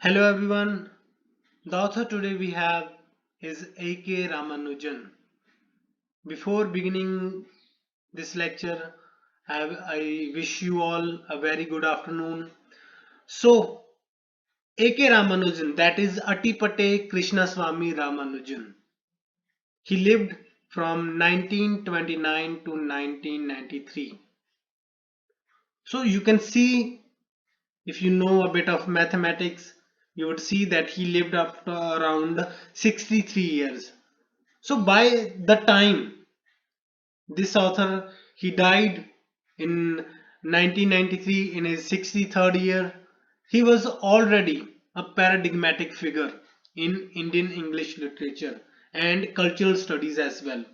Hello everyone. The author today we have is A.K. Ramanujan. Before beginning this lecture, I wish you all a very good afternoon. So, A.K. Ramanujan, that is Attipate Krishnaswamy Ramanujan. He lived from 1929 to 1993. So you can see, if you know a bit of mathematics, you would see that he lived up to around 63 years. So by the time this author he died in 1993 in his 63rd year, he was already a paradigmatic figure in Indian English literature and cultural studies as well.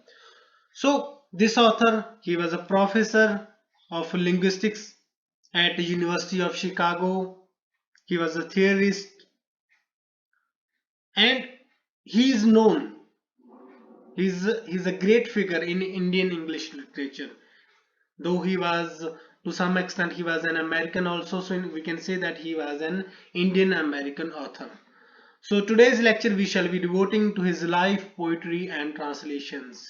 So this author he was a professor of linguistics at the University of Chicago. He was a theorist and he is known. He's a great figure in Indian English literature. Though he was, to some extent, he was an American also, so we can say that he was an Indian American author. So today's lecture we shall be devoting to his life, poetry and translations.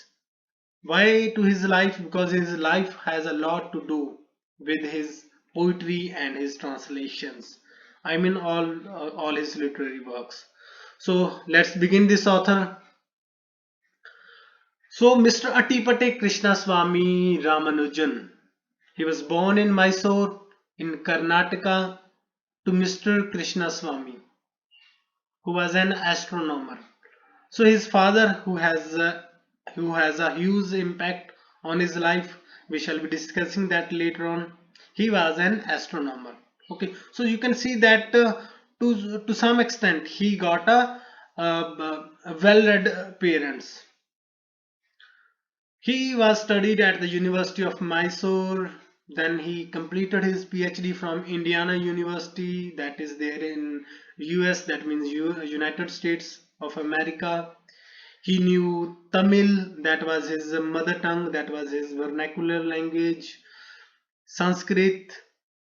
Why to his life? Because his life has a lot to do with his poetry and his translations. I mean all his literary works. So let's begin this author. So Mr. Attipate Krishnaswamy Ramanujan. He was born in Mysore in Karnataka to Mr. Krishnaswamy, who was an astronomer. So his father, who has a huge impact on his life, we shall be discussing that later on. He was an astronomer. Okay, so you can see that to some extent he got a well-read parents. He was studied at the University of Mysore. Then he completed his PhD from Indiana University, that is there in US, that means United States of America. He knew Tamil, that was his mother tongue, that was his vernacular language, Sanskrit,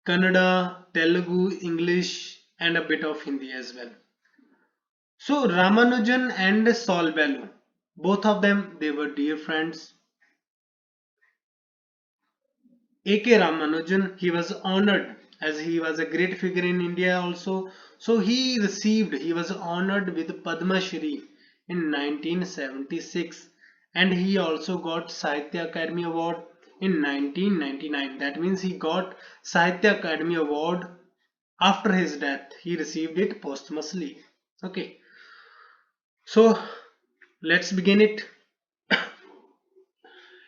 Kannada, Telugu, English, and a bit of Hindi as well. So Ramanujan and Solvelu, both of them, they were dear friends. A.K. Ramanujan, he was honored as he was a great figure in India also. So he was honored with Padma Shri in 1976 and he also got Sahitya Academy Award in 1999. That means he got Sahitya Academy Award after his death. He received it posthumously. Okay, so let's begin it.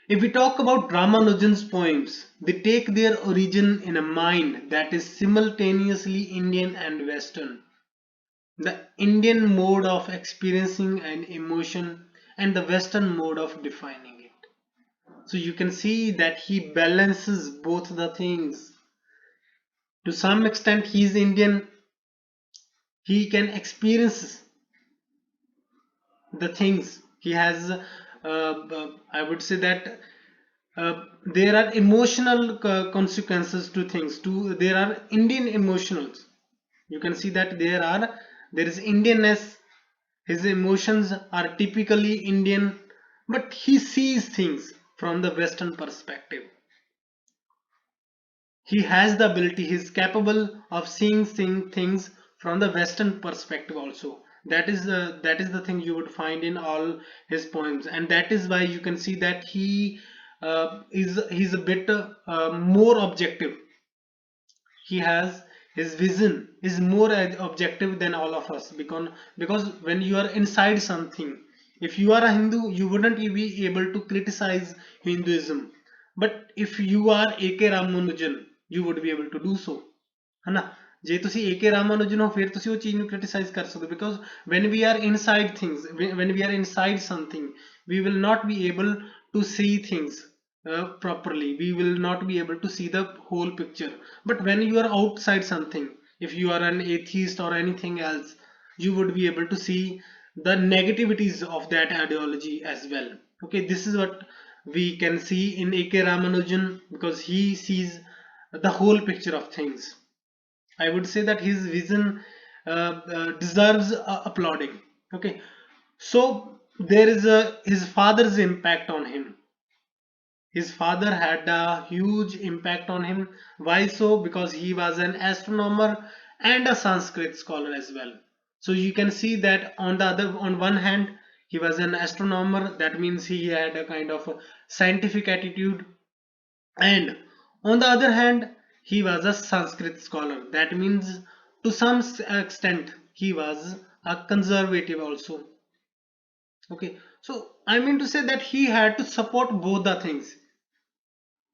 If we talk about Ramanujan's poems, they take their origin in a mind that is simultaneously Indian and Western. The Indian mode of experiencing an emotion and the Western mode of defining it. So you can see that he balances both the things. To some extent, he is Indian. He can experience the things. He has, I would say that there are emotional consequences to things to there are Indian emotionals. You can see that there is Indianness. His emotions are typically Indian, but he sees things from the Western perspective. He has the ability, he is capable of seeing things from the Western perspective also. That is the thing you would find in all his poems, and that is why you can see that he's a bit more objective. He has his vision is more objective than all of us, because when you are inside something, if you are a Hindu, you wouldn't be able to criticize Hinduism, but if you are A.K. Ramanujan, you would be able to do so, है ना? ਜੇ ਤੁਸੀਂ A.K. Ramanujan ਹੋ ਫਿਰ ਤੁਸੀਂ ਉਹ ਚੀਜ਼ ਨੂੰ criticize ਕਰ ਸਕਦੇ ਹੋ, because when we are inside things, when we are inside something, we will not be able to see things properly. We will not be able to see the whole picture. But when you are outside something, if you are an atheist or anything else, you would be able to see the negativities of that ideology as well. Okay, this is what we can see in A.K. Ramanujan, because he sees the whole picture of things. I would say that his vision deserves applauding. Okay, so there is a his father's impact on him. His father had a huge impact on him. Why so? Because he was an astronomer and a Sanskrit scholar as well. So you can see that on one hand, he was an astronomer. That means he had a kind of a scientific attitude, and on the other hand, he was a Sanskrit scholar. That means to some extent he was a conservative also. Okay, so I mean to say that he had to support both the things,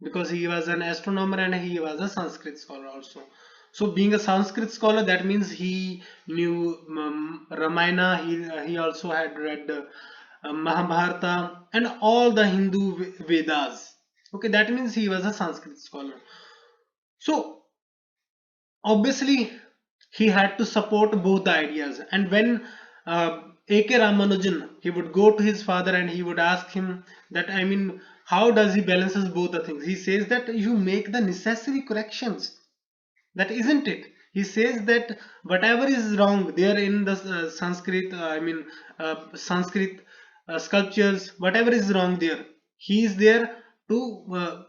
because he was an astronomer and he was a Sanskrit scholar also. So being a Sanskrit scholar, that means he knew Ramayana. He also had read Mahabharata and all the Hindu Vedas. Okay, that means he was a Sanskrit scholar. So obviously he had to support both the ideas. And when AK Ramanujan, he would go to his father and he would ask him that, I mean, how does he balances both the things? He says that you make the necessary corrections. That isn't it. He says that whatever is wrong there in the Sanskrit, Sanskrit sculptures, whatever is wrong there, he is there to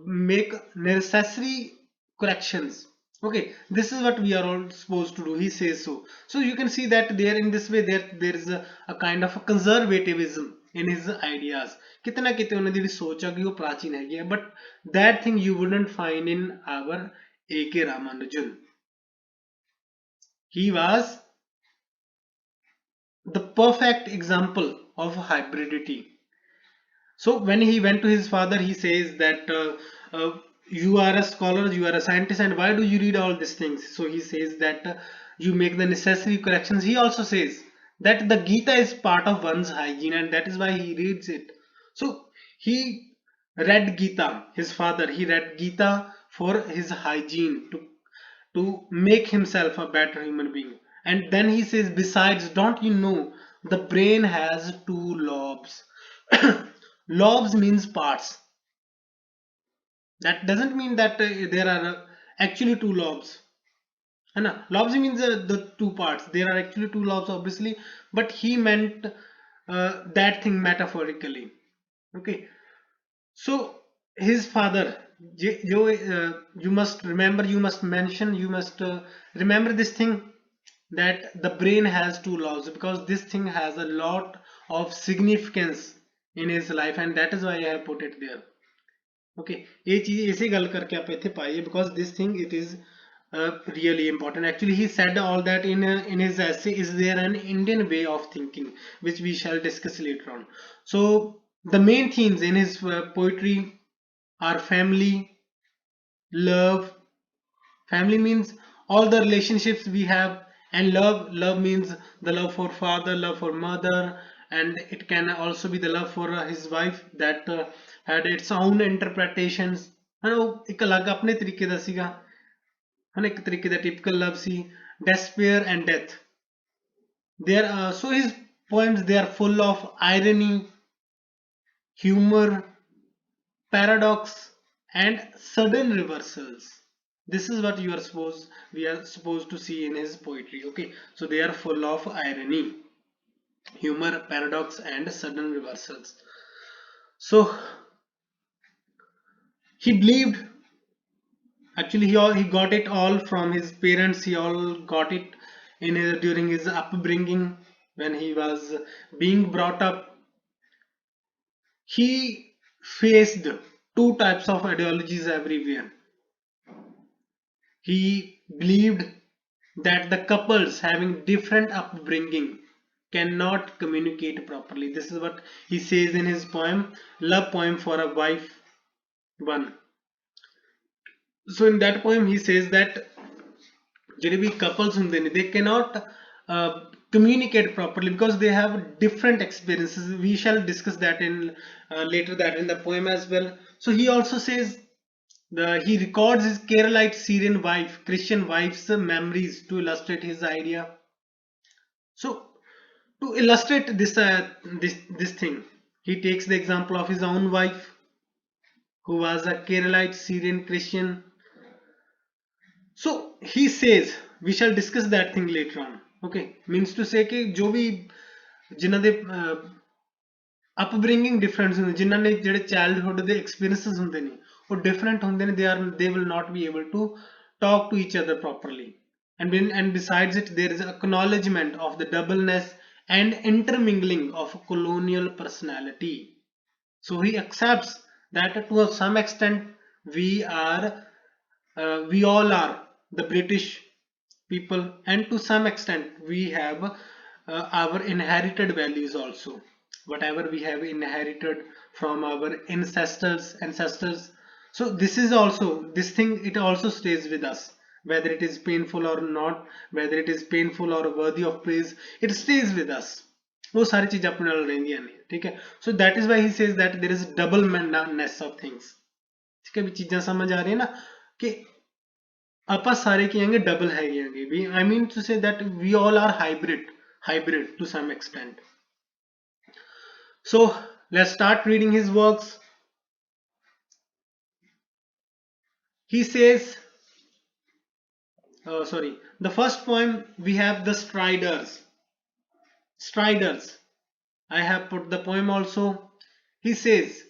make necessary corrections. Okay, this is what we are all supposed to do. He says so. So you can see that there in this way there is a kind of a conservatism in his ideas. कितना कितने उन्हें दी सोच है कि वो प्राचीन है, but that thing you wouldn't find in our A.K. Ramanujan. He was the perfect example of hybridity. So when he went to his father, he says that you are a scholar, you are a scientist, and why do you read all these things? So he says that you make the necessary corrections. He also says that the Gita is part of one's hygiene, and that is why he reads it. So he read Gita, his father, he read Gita for his hygiene, to make himself a better human being. And then he says, besides, don't you know the brain has two lobes? Lobes means parts. That doesn't mean that there are actually two lobes. Lobes means the two parts. There are actually two lobes, obviously, but he meant that thing metaphorically. Okay, so his father, you must remember, you must mention, you must remember this thing, that the brain has two lobes, because this thing has a lot of significance in his life, and that is why I have put it there. Okay, ये चीज ऐसे गल करके आप इतने पाइए, because this thing it is really important. Actually, he said all that in his essay, Is There an Indian Way of Thinking, which we shall discuss later on. So the main themes in his poetry are family, love. Family means all the relationships we have, and love means the love for father, love for mother, and it can also be the love for his wife, that had its own interpretations. ਇੱਕ ਅਲੱਗ ਆਪਣੇ ਤਰੀਕੇ ਦਾ ਸੀਗਾ, ਇੱਕ ਤਰੀਕੇ ਦਾ typical love C. Despair and death, there so his poems, they are full of irony, humor, paradox, and sudden reversals. This is what we are supposed to see in his poetry. Okay, so they are full of irony, humor, paradox, and sudden reversals. So he believed, actually he got it all from his parents. He all got it during his upbringing. When he was being brought up, he faced two types of ideologies everywhere. He believed that the couples having different upbringing cannot communicate properly. This is what he says in his poem, Love Poem for a Wife 1. So in that poem he says that ਜਿਹੜੇ ਵੀ couples ਹੁੰਦੇ ਨੇ, they cannot communicate properly because they have different experiences. We shall discuss that in later, that in the poem as well. So he also says he records his Keralite Syrian wife, Christian wife's memories to illustrate his idea. So to illustrate this thing, he takes the example of his own wife, who was a Keralite Syrian Christian. So he says we shall discuss that thing later on. Okay, means to say कि जो भी जिन्हां दे upbringing different ਹੁੰਦੇ, ਜਿਨ੍ਹਾਂ ਨੇ ਜਿਹੜੇ childhood ਦੇ experiences ਹੁੰਦੇ ਨੇ ਉਹ different ਹੁੰਦੇ ਨੇ, they will not be able to talk to each other properly. And besides it, there is acknowledgement of the doubleness and intermingling of colonial personality. So he accepts that to some extent we are we all are the British people, and to some extent we have our inherited values also, whatever we have inherited from our ancestors. So this is also, this thing, it also stays with us, whether it is painful or not, whether it is painful or worthy of praise, it stays with us. वो सारी चीज अपने नाल रहंदियां ने, ठीक है. So that is why he says that there is doubleness of things. ठीक है, भी चीजां समझ आ रही है ना कि ਆਪਾਂ ਸਾਰੇ ਕੀ ਹੈਗੇ, ਡਬਲ ਹੈਗੇ ਹੈਗੇ ਵੀ, I mean to say that we all are hybrid to some extent. So let's start reading his works. He says, the first poem we have the Striders. I have put the poem also. He says,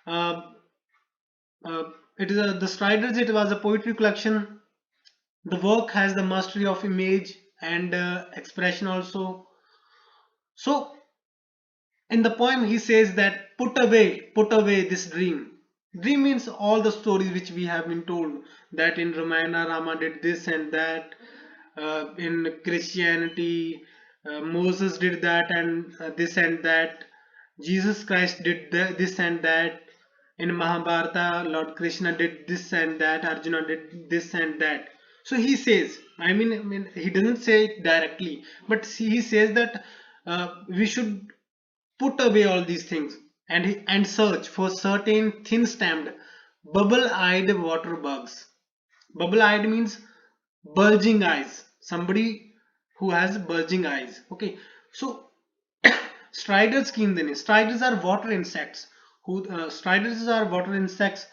uh, it is the Striders, it was a poetry collection. The work has the mastery of image and expression also. So in the poem he says that put away this dream. Dream means all the stories which we have been told, that in Ramayana Rama did this and that, in Christianity Moses did that and this and that, Jesus Christ did this and that, in Mahabharata Lord Krishna did this and that, Arjuna did this and that. So he says, I mean he doesn't say it directly, but he says that we should put away all these things and search for certain thin-stemmed, bubble-eyed water bugs. Bubble-eyed means bulging eyes, somebody who has bulging eyes. Okay, so striders की ਹੁੰਦੇ ਨੇ, striders are water insects. Striders are water insects.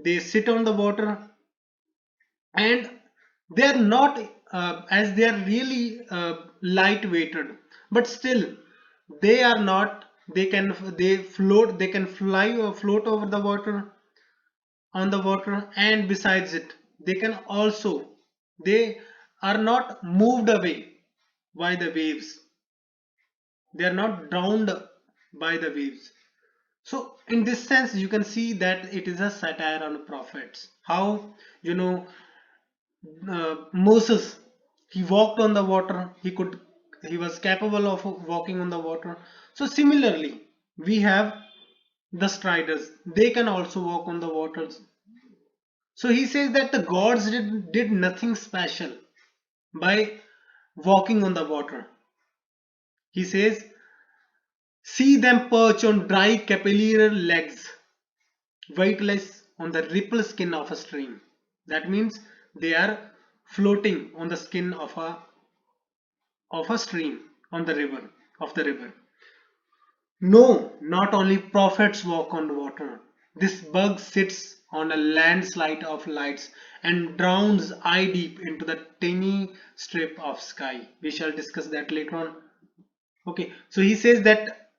They sit on the water, and they are not as they are really light-weighted, but still they are not, they float, they can fly or float over the water, on the water, and besides it they can also, they are not moved away by the waves, they are not drowned by the waves. So in this sense you can see that it is a satire on prophets. How, you know, Moses, he walked on the water, he was capable of walking on the water. So similarly we have the striders, they can also walk on the waters. So he says that the gods did nothing special by walking on the water. He says, see them perch on dry capillary legs, weightless on the ripple skin of a stream. That means they are floating on the skin of a stream, on the river, of the river. No, not only prophets walk on water. This bug sits on a landslide of lights and drowns eye deep into the tiny strip of sky. We shall discuss that later on. Okay, so he says that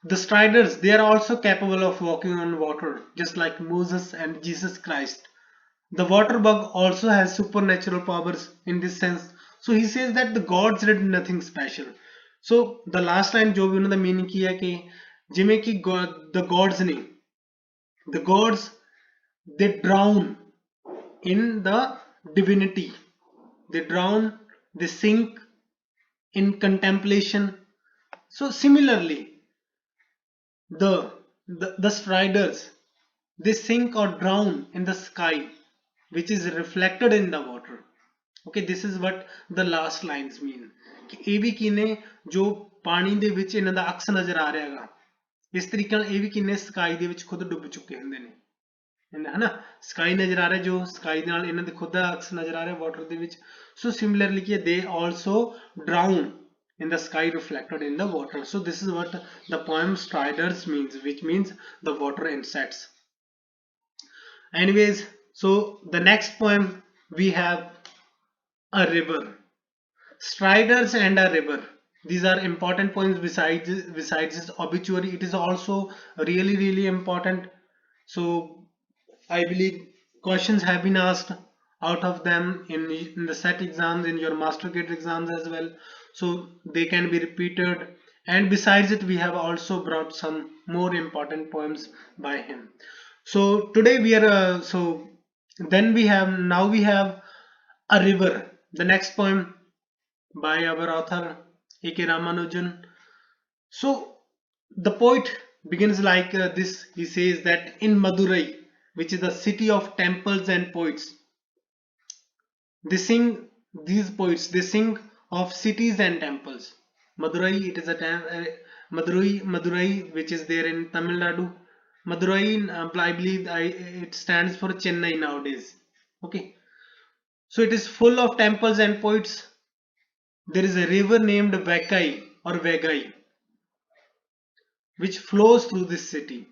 the striders, they are also capable of walking on water, just like Moses and Jesus Christ. The water bug also has supernatural powers in this sense. So he says that the gods did nothing special. So the last line जो भी उन्होंने meaning किया कि जिमें कि the gods ने, the gods, they drown in the divinity, they drown, they sink in contemplation. So similarly the striders, they sink or drown in the sky which is reflected in the water. Okay, this is what the last lines mean कि ਇਹ ਵੀ ਕਿਨੇ ਜੋ ਪਾਣੀ ਦੇ ਵਿੱਚ ਇਹਨਾਂ ਦਾ ਅਕਸ ਨਜ਼ਰ ਆ ਰਿਹਾ ਹੈਗਾ, ਇਸ ਤਰੀਕੇ ਨਾਲ ਇਹ ਵੀ ਕਿਨੇ ਸਕਾਈ ਦੇ ਵਿੱਚ ਖੁਦ ਡੁੱਬ ਚੁੱਕੇ ਹੁੰਦੇ ਨੇ, है ना, sky नजर आ रहा है, जो sky ਦੇ ਨਾਲ ਇਹਨਾਂ ਦੇ ਖੁਦ ਦਾ ਅਕਸ ਨਜ਼ਰ ਆ ਰਿਹਾ ਵਾਟਰ ਦੇ ਵਿੱਚ. So similarly कि they also drown in the sky reflected in the water. So this is what the poem Striders means, which means the water insects. Anyways, so the next poem we have a river. Striders and a river. These are important points besides this obituary. It is also really important. So I believe questions have been asked out of them in the set exams, in your master cadre exams as well. So they can be repeated. And besides it, we have also brought some more important poems by him. So today we are then we have now we have a river. The next poem by our author A.K. Ramanujan. So the poet begins like this. He says that in Madurai, which is the city of temples and poets, they sing these poets. They sing of cities and temples. Madurai, it is a Madurai, which is there in Tamil Nadu. Madurai, I believe, it stands for Chennai nowadays. Okay, so it is full of temples and poets. There is a river named Vakai or Vegai, which flows through this city.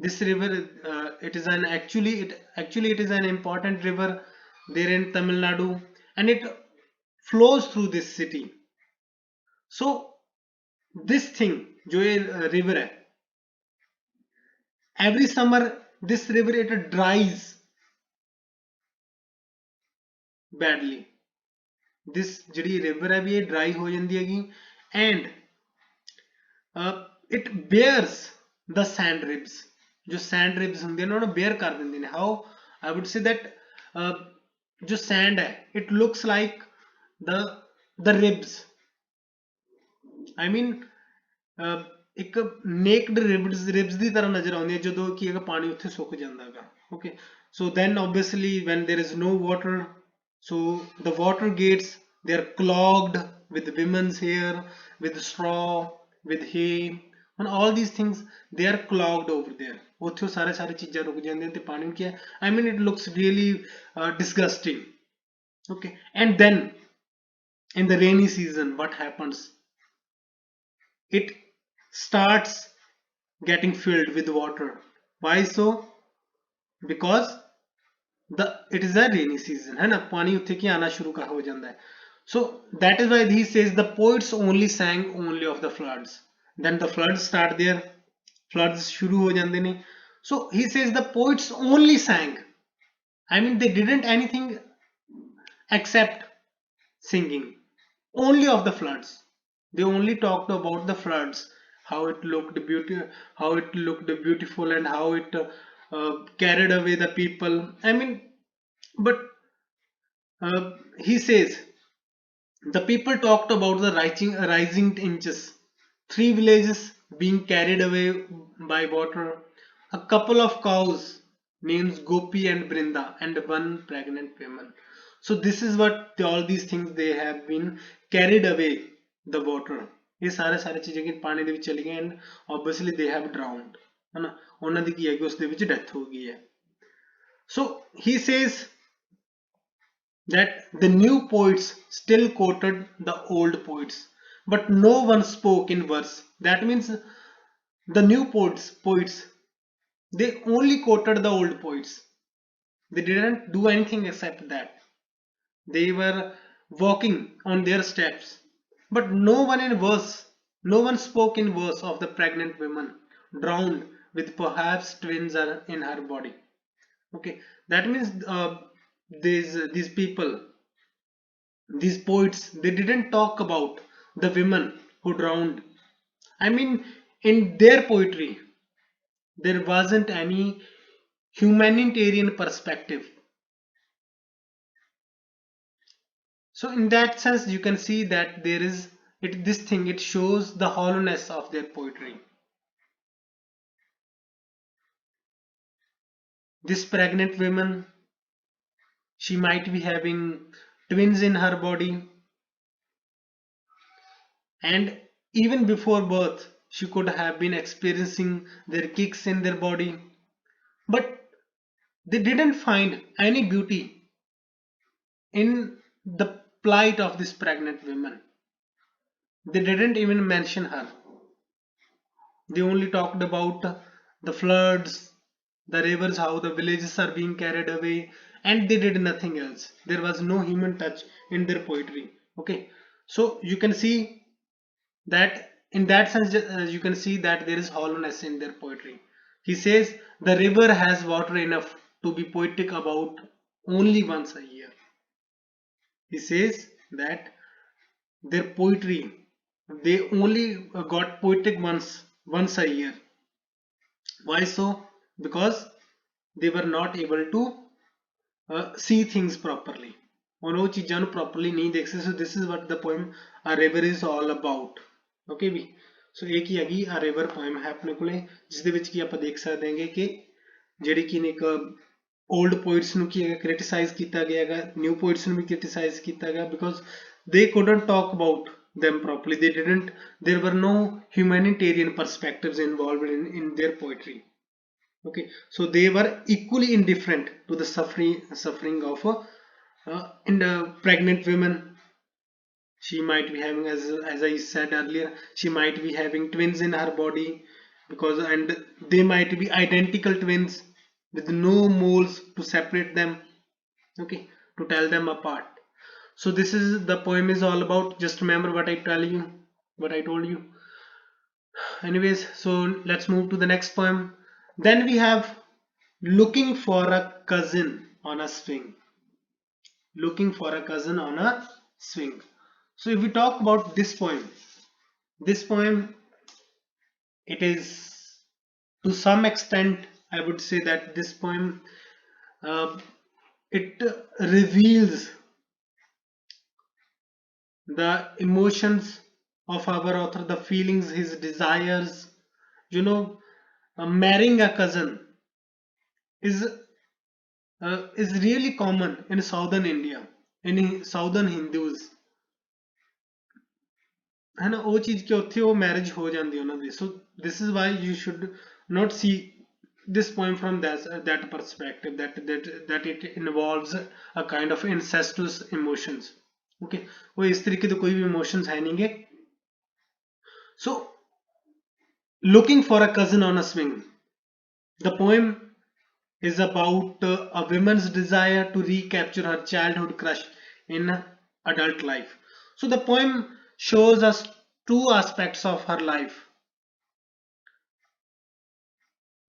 This river, it is an actually it is an important river there in Tamil Nadu, and it flows through this city. So this thing, जो ये river है, every summer this river it dries badly. This ਜਿਹੜੀ river है भी ये dry हो ਜਾਂਦੀ ਹੈਗੀ, and it bears the sand ribs. जो sand ribs ਹੁੰਦੇ ਨੇ ਉਹਨਾਂ ਨੂੰ bear ਕਰ ਦਿੰਦੇ ਨੇ. How I would say that जो sand है, it looks like the ribs. I mean ਇੱਕ naked ribs ਦੀ ਤਰ੍ਹਾਂ ਨਜ਼ਰ ਆਉਂਦੀ ਹੈ ਜਦੋਂ ਕਿ ਇਹ ਪਾਣੀ ਉੱਥੇ ਸੁੱਕ ਜਾਂਦਾ ਹੈਗਾ. Okay, so then obviously when there is no water, so the water gates, they are clogged with women's hair, with straw, with hay, and all these things, they are clogged over there. ਉੱਥੇ ਸਾਰੇ ਚੀਜ਼ਾਂ ਰੁਕ ਜਾਂਦੀਆਂ ਤੇ ਪਾਣੀ ਕੀ ਹੈ, I mean it looks really disgusting. Okay, and then in the rainy season what happens, it starts getting filled with water. Why so? Because it is a rainy season है ना, पानी उत्थे की आना शुरू का हो जाता है. So that is why he says the poets only sang only of the floods. Then the floods start there, floods शुरू हो जाते ने. So he says the poets only sang, I mean they didn't anything except singing only of the floods. They only talked about the floods, how it looked beautiful, and how it carried away the people. I mean, but he says the people talked about the rising inches, 3 villages being carried away by water, a couple of cows named Gopi and Brinda, and one pregnant woman. So this is what all these things, they have been carried away the water. ये सारे चीजें कि पानी दे विच चली गई, and obviously they have drowned, है ना, उन्हां दी की है कि उस दे विच डेथ हो गई है. So he says that the new poets still quoted the old poets, but no one spoke in verse. That means the new poets, they only quoted the old poets. They didn't do anything except that. They were walking on their steps, but no one spoke in verse of the pregnant woman drowned with perhaps twins are in her body. Okay, that means these people, these poets, they didn't talk about the women who drowned. I mean, in their poetry there wasn't any humanitarian perspective. So in that sense you can see that there is it shows the hollowness of their poetry. This pregnant woman, she might be having twins in her body, and even before birth she could have been experiencing their kicks in their body, but they didn't find any beauty in the plight of this pregnant woman. They didn't even mention her. They only talked about the floods, the rivers, how the villages are being carried away, and they did nothing else. There was no human touch in their poetry. Okay, So you can see that in that sense, you can see that there is hollowness in their poetry. He says the river has water enough to be poetic about only once a year. He says that their poetry, they only got poetic once a year. Why so? Because they were not able to see things properly. ਉਹ ਚੀਜ਼ਾਂ ਨੂੰ properly ਨਹੀਂ ਦੇਖ ਸਕਦੇ. So this is what the poem A River is all about. Okay ਵੀ, ਸੋ ਇਹ ਕੀ ਹੈਗੀ A River poem ਹੈ ਆਪਣੇ ਕੋਲੇ, ਜਿਸ ਦੇ ਵਿੱਚ ਕੀ ਆਪਾਂ ਦੇਖ ਸਕਦੇ ਹਾਂਗੇ ਕਿ ਜਿਹੜੀ ਕਿ ਇੱਕ old poets ਨੂੰ ਕੀ criticize ਕੀਤਾ ਗਿਆ ਹੈਗਾ, new poets ਨੂੰ ਵੀ criticize ਕੀਤਾ ਗਿਆ, because they couldn't talk about them properly. They didn't, there were no humanitarian perspectives involved in their poetry. Okay, so they were equally indifferent to the suffering of pregnant women. She might be having, as I said earlier, she might be having twins in her body, because and they might be identical twins with no moles to separate them, okay, to tell them apart. So this is the poem is all about. Just remember what I told you. Anyways, so let's move to the next poem. Then we have Looking for a Cousin on a Swing. Looking for a cousin on a swing. So if we talk about this poem, it is, to some extent, I would say that this poem it reveals the emotions of our author, the feelings, his desires. You know, marrying a cousin is really common in southern India, in southern Hindus, है ना, वो चीज के उत्थे वो marriage हो जाती है उन्होंने. So this is why you should not see this poem from that perspective, that it involves a kind of incestuous emotions. Okay, वो इस तरीके के कोई भी emotions है नहीं गे. So Looking for a Cousin on a Swing, the poem is about a woman's desire to recapture her childhood crush in adult life. So the poem shows us two aspects of her life.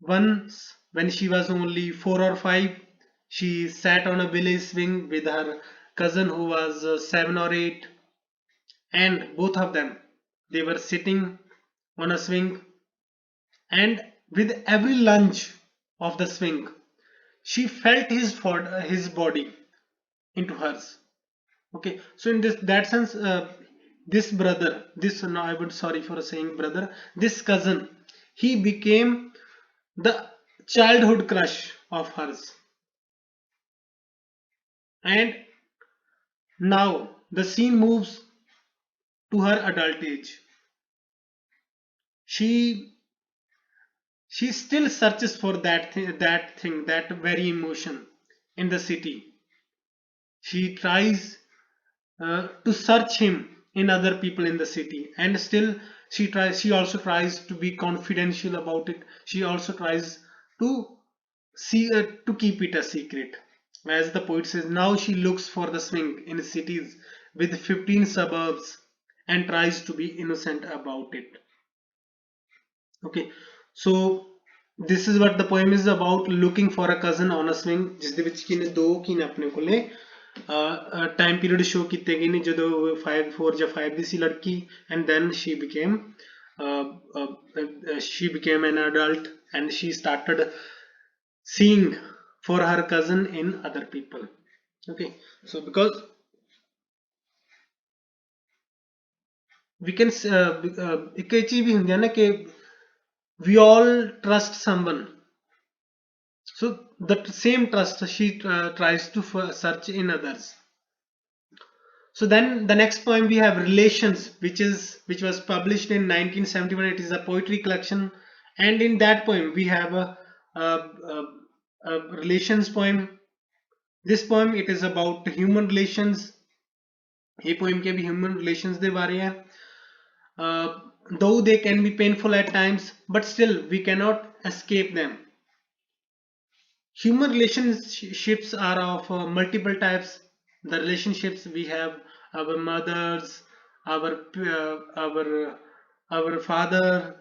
Once, when she was only 4 or 5, she sat on a village swing with her cousin who was 7 or 8, and both of them, they were sitting on a swing, and with every lunge of the swing, she felt his body into hers. Okay, so in that sense, this brother, this, no, I would sorry for saying brother, this cousin, he became the childhood crush of hers. And now the scene moves to her adult age. She still searches for that thing, that very emotion in the city. She tries to search him in other people in the city, and still she also tries to be confidential about it. She also tries to to keep it a secret. As the poet says, now she looks for the swing in cities with 15 suburbs and tries to be innocent about it. Okay, so this is what the poem is about, Looking for a Cousin on a Swing, ਜਿਸ ਦੇ ਵਿੱਚ ਕੀ ਨੇ ਦੋ ਕੀ ਨੇ ਆਪਣੇ ਕੋਲੇ time period show ਕੀਤੇ ਗਏ ਨੇ ਜਦੋਂ 4 ਜਾਂ 5 ਦੀ ਸੀ ਲੜਕੀ, and then she became an adult and she started seeing for her cousin in other people. Okay, so because we can ਇੱਕ ਇਹ ਚੀਜ਼ ਵੀ ਹੁੰਦੀ ਹੈ ਨਾ ਕਿ we all trust someone, so that same trust she tries to search in others. So then the next poem we have Relations, which was published in 1971. It is a poetry collection, and in that poem we have a relations poem. This poem, it is about human relations. ये poem के भी human relations दे बारे है. Though they can be painful at times, but still we cannot escape them. Human relationships are of multiple types. The relationships we have, our mothers, our our father,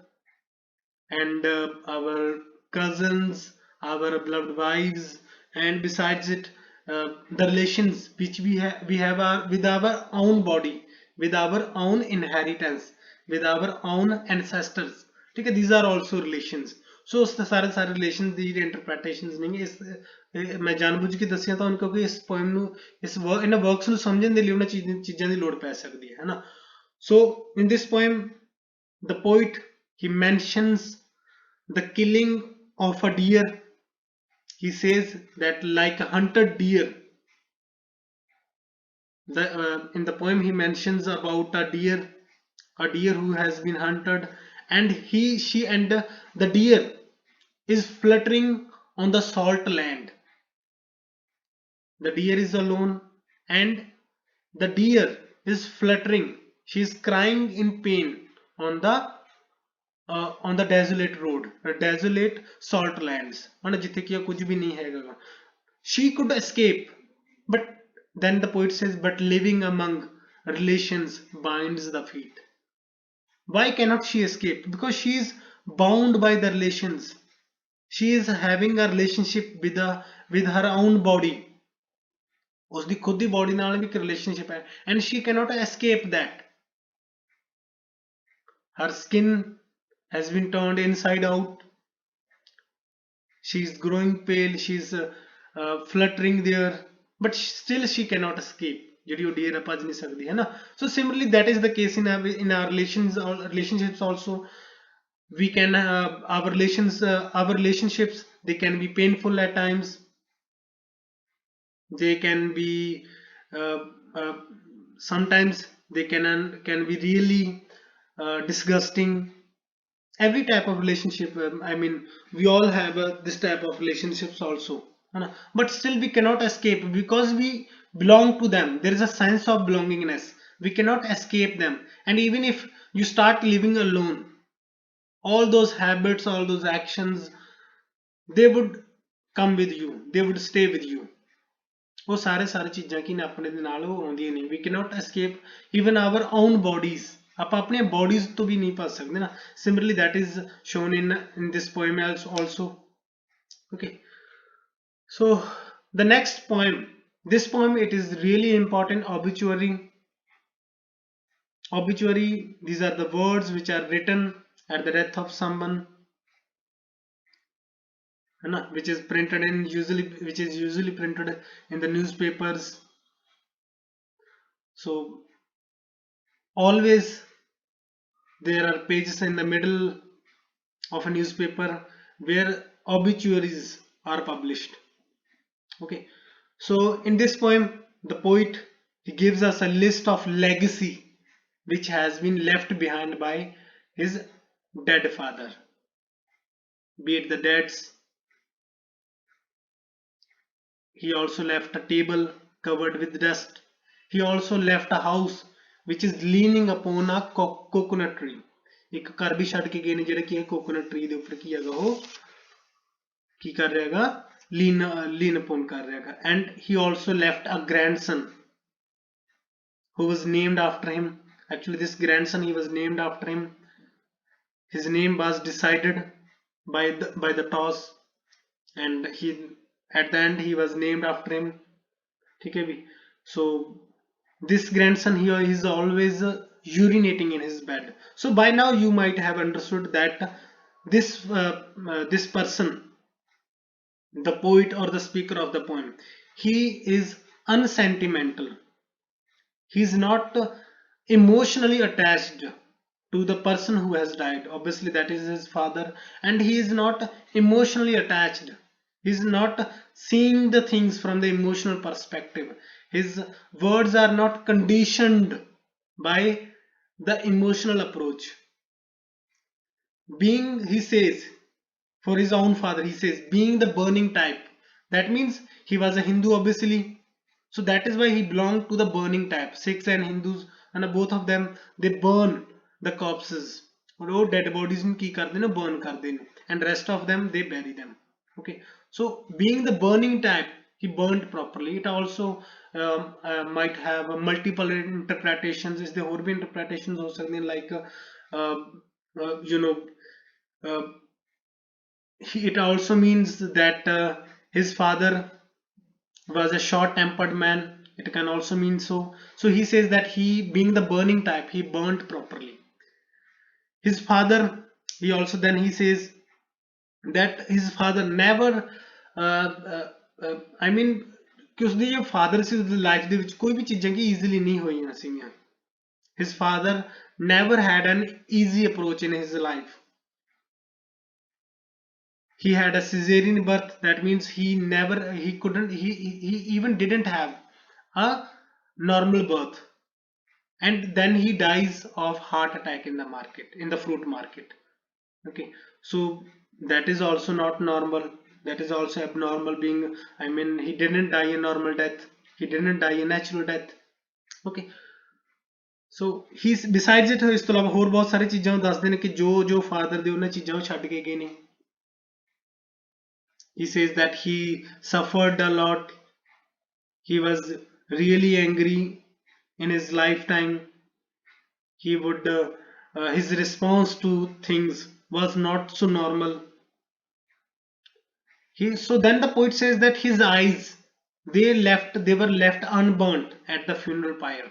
and our cousins, our beloved wives, and besides it, the relations which we have with our own body, with our own inheritance, with our own ancestors. Okay, these are also relations. So सारे सारे relations ਦੀ interpretations नहीं ਇਸ ਮੈਂ ਜਾਣਬੁੱਝ ਕੇ ਦੱਸਿਆ ਤੁਹਾਨੂੰ ਕਿਉਂਕਿ ਇਸ poem ਨੂੰ ਇਸ ਇਹਨਾਂ works ਨੂੰ ਸਮਝਣ ਦੇ ਲਈ ਉਹਨਾਂ ਚੀਜ਼ਾਂ ਦੀ ਲੋੜ ਪੈ ਸਕਦੀ ਹੈ ਨਾ. So in this poem the poet he mentions the killing of a deer. He says that like a hunted deer, in the poem he mentions about a deer who has been hunted, and she and the deer is fluttering on the salt land. The deer is alone, and the deer is fluttering. She is crying in pain on the desolate road, desolate salt lands. जिथे कि कुछ भी नहीं है. She could escape, but then the poet says, but living among relations binds the feet. Why cannot she escape? Because she is bound by the relations. She is having a relationship with her own body. उसकी खुद दी body नाल भी एक relationship है, and she cannot escape that. Her skin has been turned inside out. She is growing pale. She is fluttering there, but still she cannot escape. ਜਿਹੜੀ ਉਹ deer ਭੱਜ ਨਹੀਂ ਸਕਦੀ ਹੈ ਨਾ. So similarly that is the case in our relationships also. We can our relationships, they can be painful at times. They can be uh, uh, sometimes they can be really disgusting. Every type of relationship, I mean we all have this type of relationships also, but still we cannot escape because we belong to them. There is a sense of belongingness. We cannot escape them, and even if you start living alone, all those habits, all those actions, they would come with you, they would stay with you. वो सारे चीज़ां की अपने दे नाल आउंदियां नहीं. We cannot escape even our own bodies. आप अपने bodies तो भी नहीं भज सकते ना. Similarly that is shown in this poem also. Okay, so the next poem, this poem, it is really important. Obituary. Obituary, these are the words which are written at the death of someone, which is usually printed in the newspapers. So always there are pages in the middle of a newspaper where obituaries are published. Okay, so in this poem the poet, he gives us a list of legacy which has been left behind by his dead father, be it the debts. He also left a table covered with dust. He also left a house which is leaning upon a coconut tree. एक घर भी छड़ के गए ने जेड़ा कि है कोकोनट ट्री दे ऊपर की हैगा वो की कर रहेगा lean upon कर रहेगा. And he also left a grandson who was named after him. Actually this grandson, he was named after him. His name was decided by the toss, and he at the end he was named after him. Okay, so this grandson here is always urinating in his bed. So by now you might have understood that this person, the poet or the speaker of the poem, he is unsentimental. He is not emotionally attached to the person who has died. Obviously that is his father, and he is not emotionally attached. He is not seeing the things from the emotional perspective. His words are not conditioned by the emotional approach. Being, he says, for his own father, he says, being the burning type. That means he was a Hindu, obviously. So that is why he belonged to the burning type. Sikhs and Hindus, and both of them, they burn the corpses. और वो dead bodies में की करते हैं, burn करते हैं, and rest of them they bury them. Okay, so being the burning type, he burned properly. It also might have multiple interpretations. Is there ਹੋਰ भी interpretations हो सकते हैं, like you know, uh, it also means that his father was a short-tempered man. It can also mean so. So he says that he, being the burning type, he burnt properly. His father, he also then he says that his father never I mean ਕਿ ਉਸਦੀ ਜੋ father ਸੀ ਉਸਦੀ life ਦੇ ਵਿੱਚ ਕੋਈ ਵੀ ਚੀਜ਼ਾਂ ਕੀ easily ਨਹੀਂ ਹੋਈਆਂ ਸੀਗੀਆਂ. His father never had an easy approach in his life. He had a cesarean birth. That means he even didn't have a normal birth, and then he dies of heart attack in the market, in the fruit market. Okay, so that is also not normal. That is also abnormal. Being, I mean, he didn't die a normal death. He didn't die a natural death. Okay, so he's besides it, ਇਸ ਤੋਂ ਇਲਾਵਾ ਹੋਰ ਬਹੁਤ ਸਾਰੀ ਚੀਜ਼ਾਂ ਉਹ ਦੱਸਦੇ ਨੇ ਕਿ ਜੋ ਫਾਦਰ ਦੇ ਉਹਨਾਂ ਚੀਜ਼ਾਂ ਉਹ ਛੱਡ ਕੇ ਗਏ ਨੇ. He says that he suffered a lot. He was really angry in his lifetime. He would his response to things was not so normal. So then the poet says that his eyes, they were left unburnt at the funeral pyre.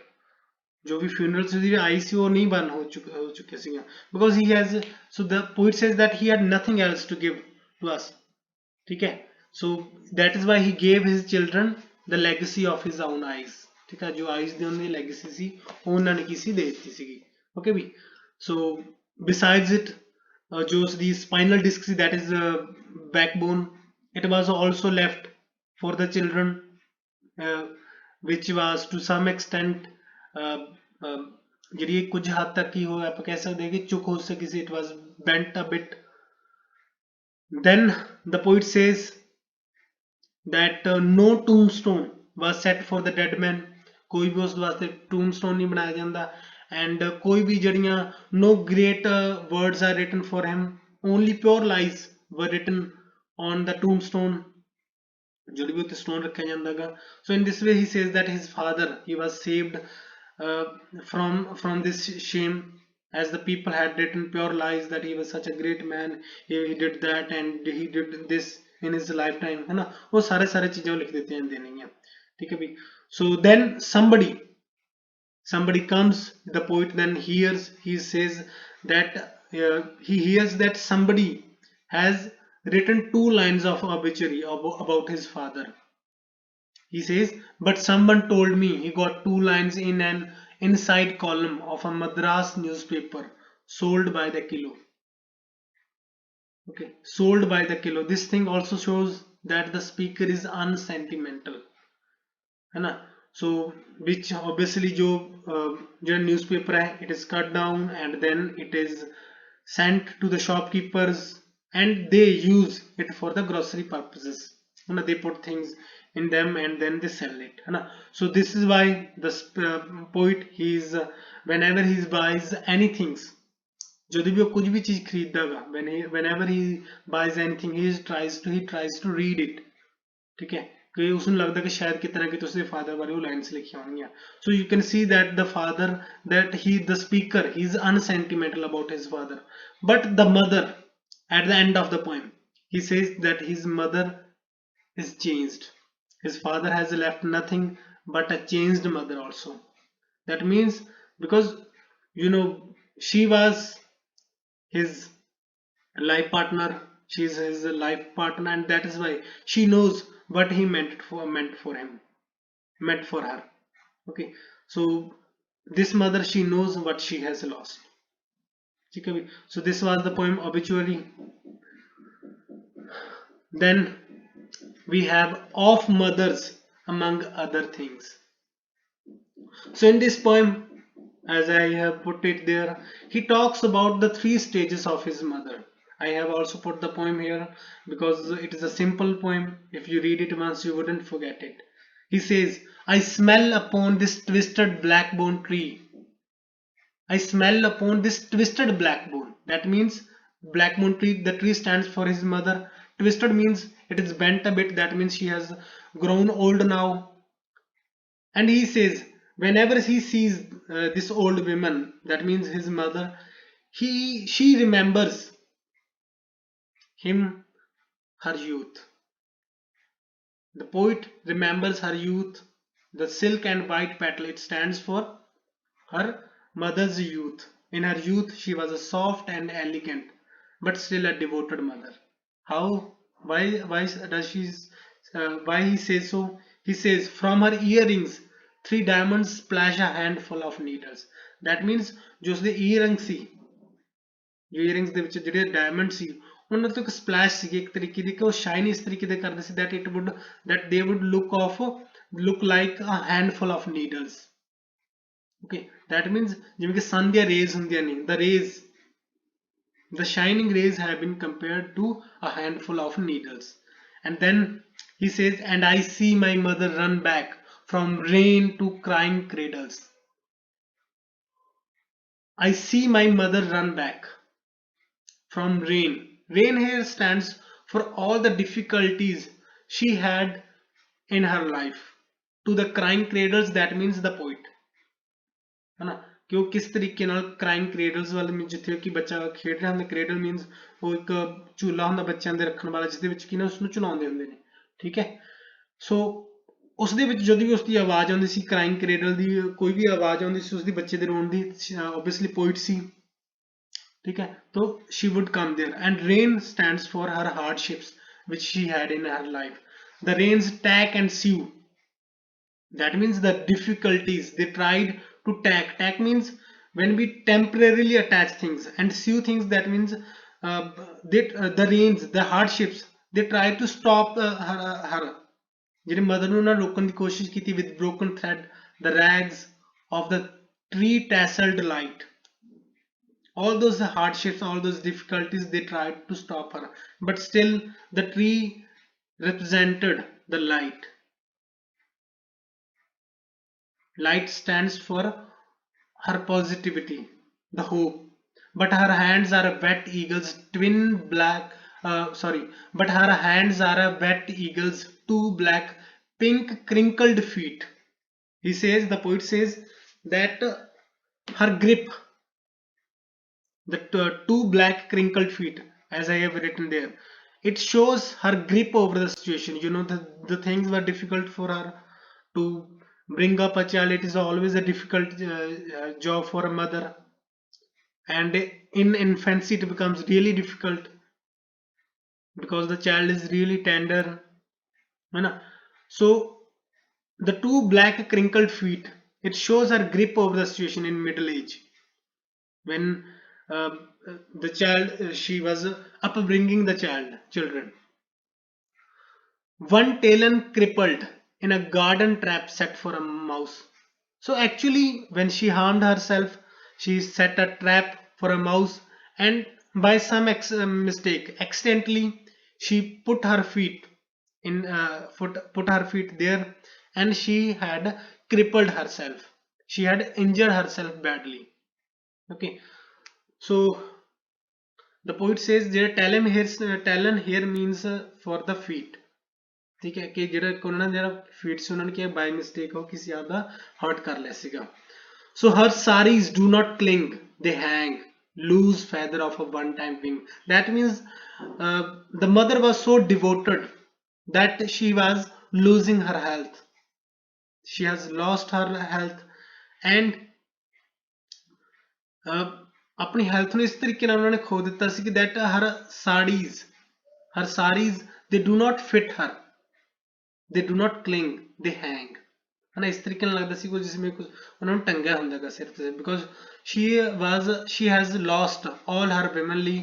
जो भी funeral से जो eyes थी वो नहीं burn हो चुके थे, because he has, so the poet says that he had nothing else to give to us. ठीक है, so that is why he gave his children the legacy of his own eyes. ठीक है, जो eyes ਦੀ ਉਹਨਾਂ ਦੀ legacy ਸੀ ਉਹ ਉਹਨਾਂ ਨੇ ਕਿਸੇ ਦੇ ਦਿੱਤੀ ਸੀਗੀ. Okay भी, so besides it, जो the spinal disc C, that is backbone, it was also left for the children, which was to some extent ਜਿਹੜੀ ਕੁਝ ਹੱਦ ਤੱਕ ਹੀ ਹੋ ਆਪਾਂ ਕਹਿ ਸਕਦੇ ਹਾਂ ਕਿ ਚੁੱਕ ਹੋ ਸਕੀ ਸੀ. It was bent a bit. Then the poet says that no tombstone was set for the dead man. ਕੋਈ ਵੀ ਉਸ ਵਾਸਤੇ tombstone ਨਹੀਂ ਬਣਾਇਆ ਜਾਂਦਾ, and ਕੋਈ ਵੀ ਜਿਹੜੀਆਂ no great words are written for him. Only pure lies were written on the tombstone. ਜਿਹੜੀ ਵੀ ਉੱਤੇ stone ਰੱਖਿਆ ਜਾਂਦਾ ਗਾ. So in this way he says that his father, he was saved from this shame, as the people had written pure lies that he was such a great man, he did that and he did this in his lifetime, है ना. वो सारे चीजें लिख देते हैं देने हैं. ठीक है भी. So then somebody comes, the poet then hears, he says that he hears that somebody has written 2 lines of obituary about his father. He says, but someone told me he got 2 lines in an inside column of a Madras newspaper, sold by the kilo. Okay, sold by the kilo. This thing also shows that the speaker is unsentimental, है ना. So which obviously जो newspaper है, it is cut down and then it is sent to the shopkeepers and they use it for the grocery purposes, है ना. They put things in them and then they sell it, है ना. So this is why the poet, he is whenever he buys anything, ਜਦੋਂ ਵੀ ਉਹ ਕੁਝ ਵੀ ਚੀਜ਼ ਖਰੀਦਦਾ ਗਾ, whenever he buys anything, he tries to read it. ठीक है, कि उसਨੂੰ लगਦਾ कि शायਦ कितना कि उसके फादर बारे वो लाइन्स लिखियां होंगी. So you can see that the father, that the speaker, he is unsentimental about his father. But the mother, at the end of the poem, he says that his mother is changed. His father has left nothing but a changed mother also. That means, because she was his life partner, she is his life partner, and that is why she knows what he meant for her. Okay, so this mother, she knows what she has lost. Okay, so this was the poem Obituary. Then we have Of Mothers, among other things. So in this poem, as I have put it there, he talks about the 3 stages of his mother. I have also put the poem here because it is a simple poem. If you read it once, you wouldn't forget it. He says, I smell upon this twisted blackbone tree. I smell upon this twisted blackbone. That means blackbone tree, the tree stands for his mother. Twisted means it is bent a bit. That means she has grown old now. And he says, whenever he sees this old woman, that means his mother, she remembers him, her youth. The poet remembers her youth. The silk and white petal, it stands for her mother's youth. In her youth, she was a soft and elegant, but still a devoted mother. How? Why does she? Why he says so? He says, from her earrings, 3 diamonds splash a handful of needles. That means जो उसਦੇ earrings ਸੀ, ਜੋ earrings ਦੇ ਵਿੱਚ ਜਿਹੜੇ diamond ਸੀ, ਉਹਨਾਂ ਤੋਂ ਇੱਕ splash ਸੀ ਇੱਕ ਤਰੀਕੇ ਦੀ, ਕਿ ਉਹ shine ਇਸ ਤਰੀਕੇ ਦੇ ਕਰਦੇ ਸੀ that they would look like a handful of needles. Okay, that means ਜਿਵੇਂ ਕਿ sun ਦੀਆਂ rays ਹੁੰਦੀਆਂ ਨੇ, the shining rays have been compared to a handful of needles. And then he says, and I see my mother run back from rain to crying cradles. I see my mother run back from rain. Rain here stands for all the difficulties she had in her life. To the crying cradles, that means the poet. है ना, कि वो किस तरीके नाल crying cradles वाले में जिथे कि बच्चा खेड रहा ਹੁੰਦਾ, क्रेडल मीनस ਉਹ ਇੱਕ ਝੂਲਾ ਹੁੰਦਾ ਬੱਚਿਆਂ ਦੇ ਰੱਖਣ ਵਾਲਾ ਜਿਹਦੇ ਵਿੱਚ ਕਿ ਨਾ ਉਸਨੂੰ ਝੁਲਾਉਂਦੇ ਹੁੰਦੇ ਨੇ, ਠੀਕ ਹੈ। ਸੋ ਉਸ ਦੇ ਵਿੱਚ ਜਦੋਂ ਵੀ ਉਸਦੀ ਆਵਾਜ਼ ਆਉਂਦੀ ਸੀ, ਕ੍ਰਾਈਂਗ ਕ੍ਰੇਡਲ ਦੀ ਕੋਈ ਵੀ ਆਵਾਜ਼ ਆਉਂਦੀ ਸੀ ਉਸਦੀ ਬੱਚੇ ਦੇ ਰੋਣ ਦੀ, ਓਬਵੀਅਸਲੀ ਪੋਇਟ ਸੀ, ठीक है। तो she would come there, and rain stands for her hardships which she had in her life. The rains tack and sew, that means the difficulties they tried to tack means when we temporarily attach things, and sew things, that means the rains, the hardships, they tried to stop her ਜਿਹੜੇ mother ਨੂੰ ਨਾ ਰੋਕਣ ਦੀ ਕੋਸ਼ਿਸ਼ ਕੀਤੀ with broken thread, the rags of the tree tasseled light. All those hardships, all those difficulties, they tried to stop her, but still the tree represented the light. Light stands for her positivity, the hope. But her hands are a wet eagle's but her hands are a wet eagle's 2 black pink crinkled feet. He says, the poet says that her grip, the 2 black crinkled feet, as I have written there, it shows her grip over the situation. You know, the things were difficult for her to bring up a child. It is always a difficult job for a mother, and in infancy it becomes really difficult because the child is really tender, you know? So the 2 black crinkled feet, it shows her grip over the situation in middle age, when uh, the child, she was upbringing the children. One talon crippled in a garden trap set for a mouse. So actually when she harmed herself, she set a trap for a mouse, and by some mistake, accidentally, she put her feet put her feet there, and she had crippled herself, she had injured herself badly. Okay, so the poet says talon here means for the feet, ठीक है, कि ਜਿਹੜਾ ਉਹਨਾਂ ਨੇ ਜਿਹੜਾ feet ਸੀ ਉਹਨਾਂ ਨੇ ਕਿਹਾ ਬਾਈ ਮਿਸਟੇਕ ਉਹ ਕਿਸੇ ਆਪ ਦਾ ਹਰਟ ਕਰ ਲਿਆ ਸੀਗਾ। So her saris do not cling, they hang, loose feather of a one-time wing. That means the mother was so devoted that she was losing her health. She has lost her health, and ਆਪਣੀ health ਨੂੰ ਇਸ ਤਰੀਕੇ ਨਾਲ ਉਹਨਾਂ ਨੇ ਖੋ ਦਿੱਤਾ ਸੀ ਕਿ that her saris, they do not fit her, they do not cling, they hang, है ना। इस तरीके ਨਾਲ ਲੱਗਦਾ ਸੀ ਕੋਈ ਜਿਸमें कुछ ਉਹਨਾਂ ਨੂੰ ਟੰਗਿਆ ਹੁੰਦਾਗਾ ਸਿਰ ਤੇ, because she has lost all her womanly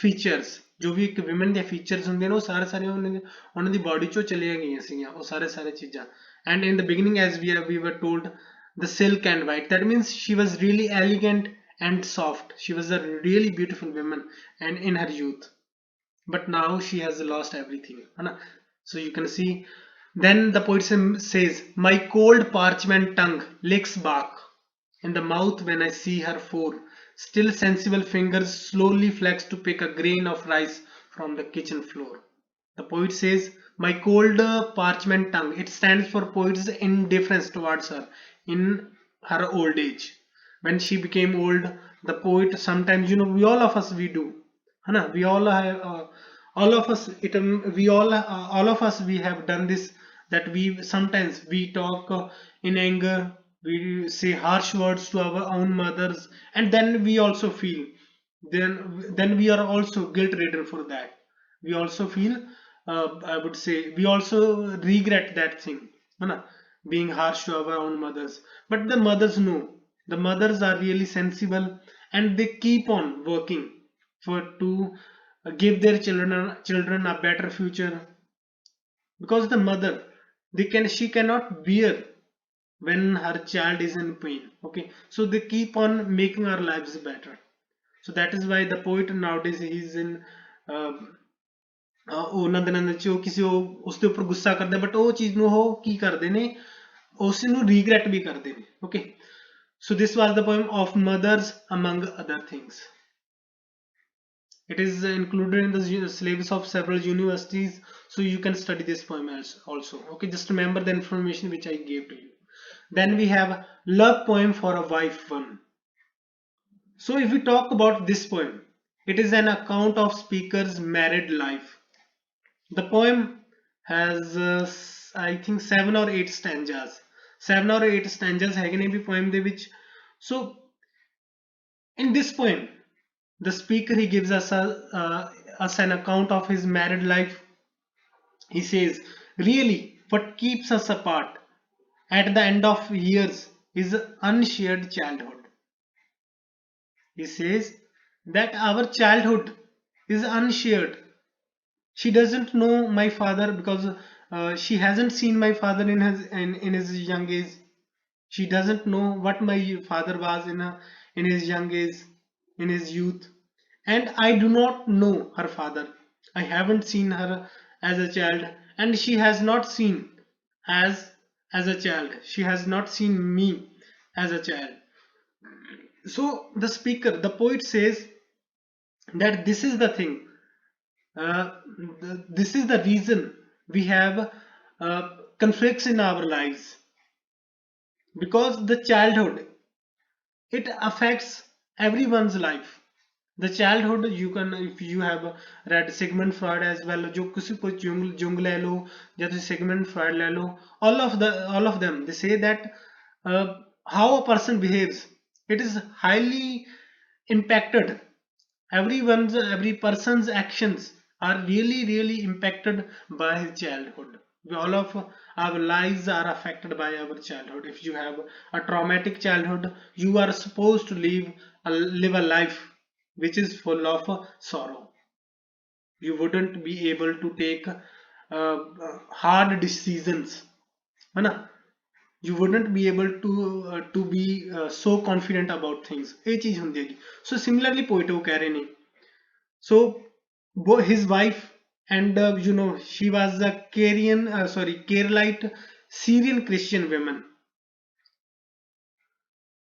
features. ਜੋ ਵੀ ਇੱਕ women ਦੇ features ਹੁੰਦੇ ਨੇ ਉਹ ਸਾਰੇ ਉਹਨਾਂ ਦੀ body ਚੋਂ ਚਲੀਆਂ ਗਈਆਂ ਸੀਗੀਆਂ ਉਹ ਸਾਰੇ ਚੀਜ਼ਾਂ। And in the beginning, as we were told, the silk and white, that means she was really elegant and soft, she was a really beautiful woman and in her youth, but now she has lost everything, है ना। So you can see, then the poet says, my cold parchment tongue licks bark in the mouth when I see her four still sensible fingers slowly flex to pick a grain of rice from the kitchen floor. The poet says, my cold parchment tongue. It stands for poet's indifference towards her in her old age. When she became old, the poet sometimes, we all of us we do, है ना? We all have, all of us, all of us we have done this. That we sometimes we talk in anger, we say harsh words to our own mothers, and then we also feel, then we are also guilt ridden for that. We also feel, I would say, we also regret that thing, है ना? Being harsh to our own mothers. But the mothers know, the mothers are really sensible, and they keep on working for to give their children a better future. Because the mother, she cannot bear when her child is in pain. Okay, so they keep on making our lives better. So that is why the poet nowadays, he's in, ਉਹਨਾਂ ਦਿਨਾਂ ਵਿੱਚ ਉਹ ਕਿਸੇ ਉਸਦੇ ਉੱਪਰ ਗੁੱਸਾ ਕਰਦੇ, but ਉਹ ਚੀਜ਼ ਨੂੰ ਉਹ ਕੀ ਕਰਦੇ ਨੇ, ਉਸ ਨੂੰ ਰੀਗਰੈਟ ਵੀ ਕਰਦੇ ਨੇ. Okay, so this was the poem of mothers among other things. It is included in the syllabus of several universities, so you can study this poem also. Okay, just remember the information which I gave to you. Then we have love poem for a wife one. So if we talk about this poem, it is an account of speaker's married life. The poem has I think 7 or 8 stanzas. 7 or 8 stanzas ਹੈਗੇ ਨੇ ਵੀ poem ਦੇ ਵਿੱਚ. So in this poem, the speaker, he gives us us an account of his married life. He says, really, what keeps us apart at the end of years is unshared childhood. He says that our childhood is unshared. She doesn't know my father because she hasn't seen my father in his young age. She doesn't know what my father was in his young age, in his youth. And I do not know her father. I haven't seen her as a child, and she has not seen as a child. She has not seen me as a child. So the speaker, the poet, says that this is the thing. This is the reason we have conflicts in our lives, because the childhood, it affects everyone's life. The childhood, you can, if you have read Sigmund Freud as well, जो किसी को Jung ले लो या तो Sigmund Freud ले लो, all of them, they say that how a person behaves, it is highly impacted. Every person's actions are really impacted by his childhood. All of our lives are affected by our childhood. If you have a traumatic childhood, you are supposed to live a life which is full of sorrow. You wouldn't be able to take hard decisions, है ना? You wouldn't be able to be so confident about things. ये चीज होती है. So similarly poet वो कह रहे ने. So his wife, and she was a Keralite Syrian Christian woman.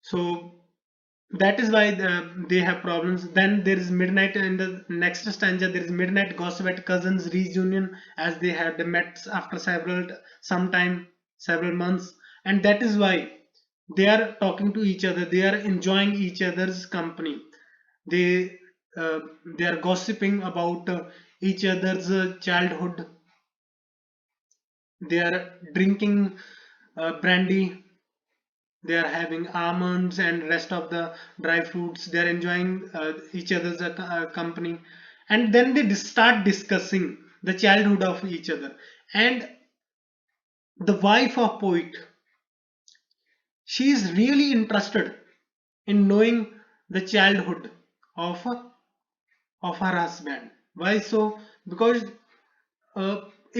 So that is why they have problems. Then there is midnight in the next stanza. There is midnight gossip at cousins reunion, as they had met after several months, and that is why they are talking to each other. They are enjoying each other's company. They are gossiping about each other's childhood. They are drinking brandy. They are having almonds and rest of the dry fruits. They are enjoying each other's company, and then they start discussing the childhood of each other. And the wife of poet, she is really interested in knowing the childhood of her husband. Why so? Because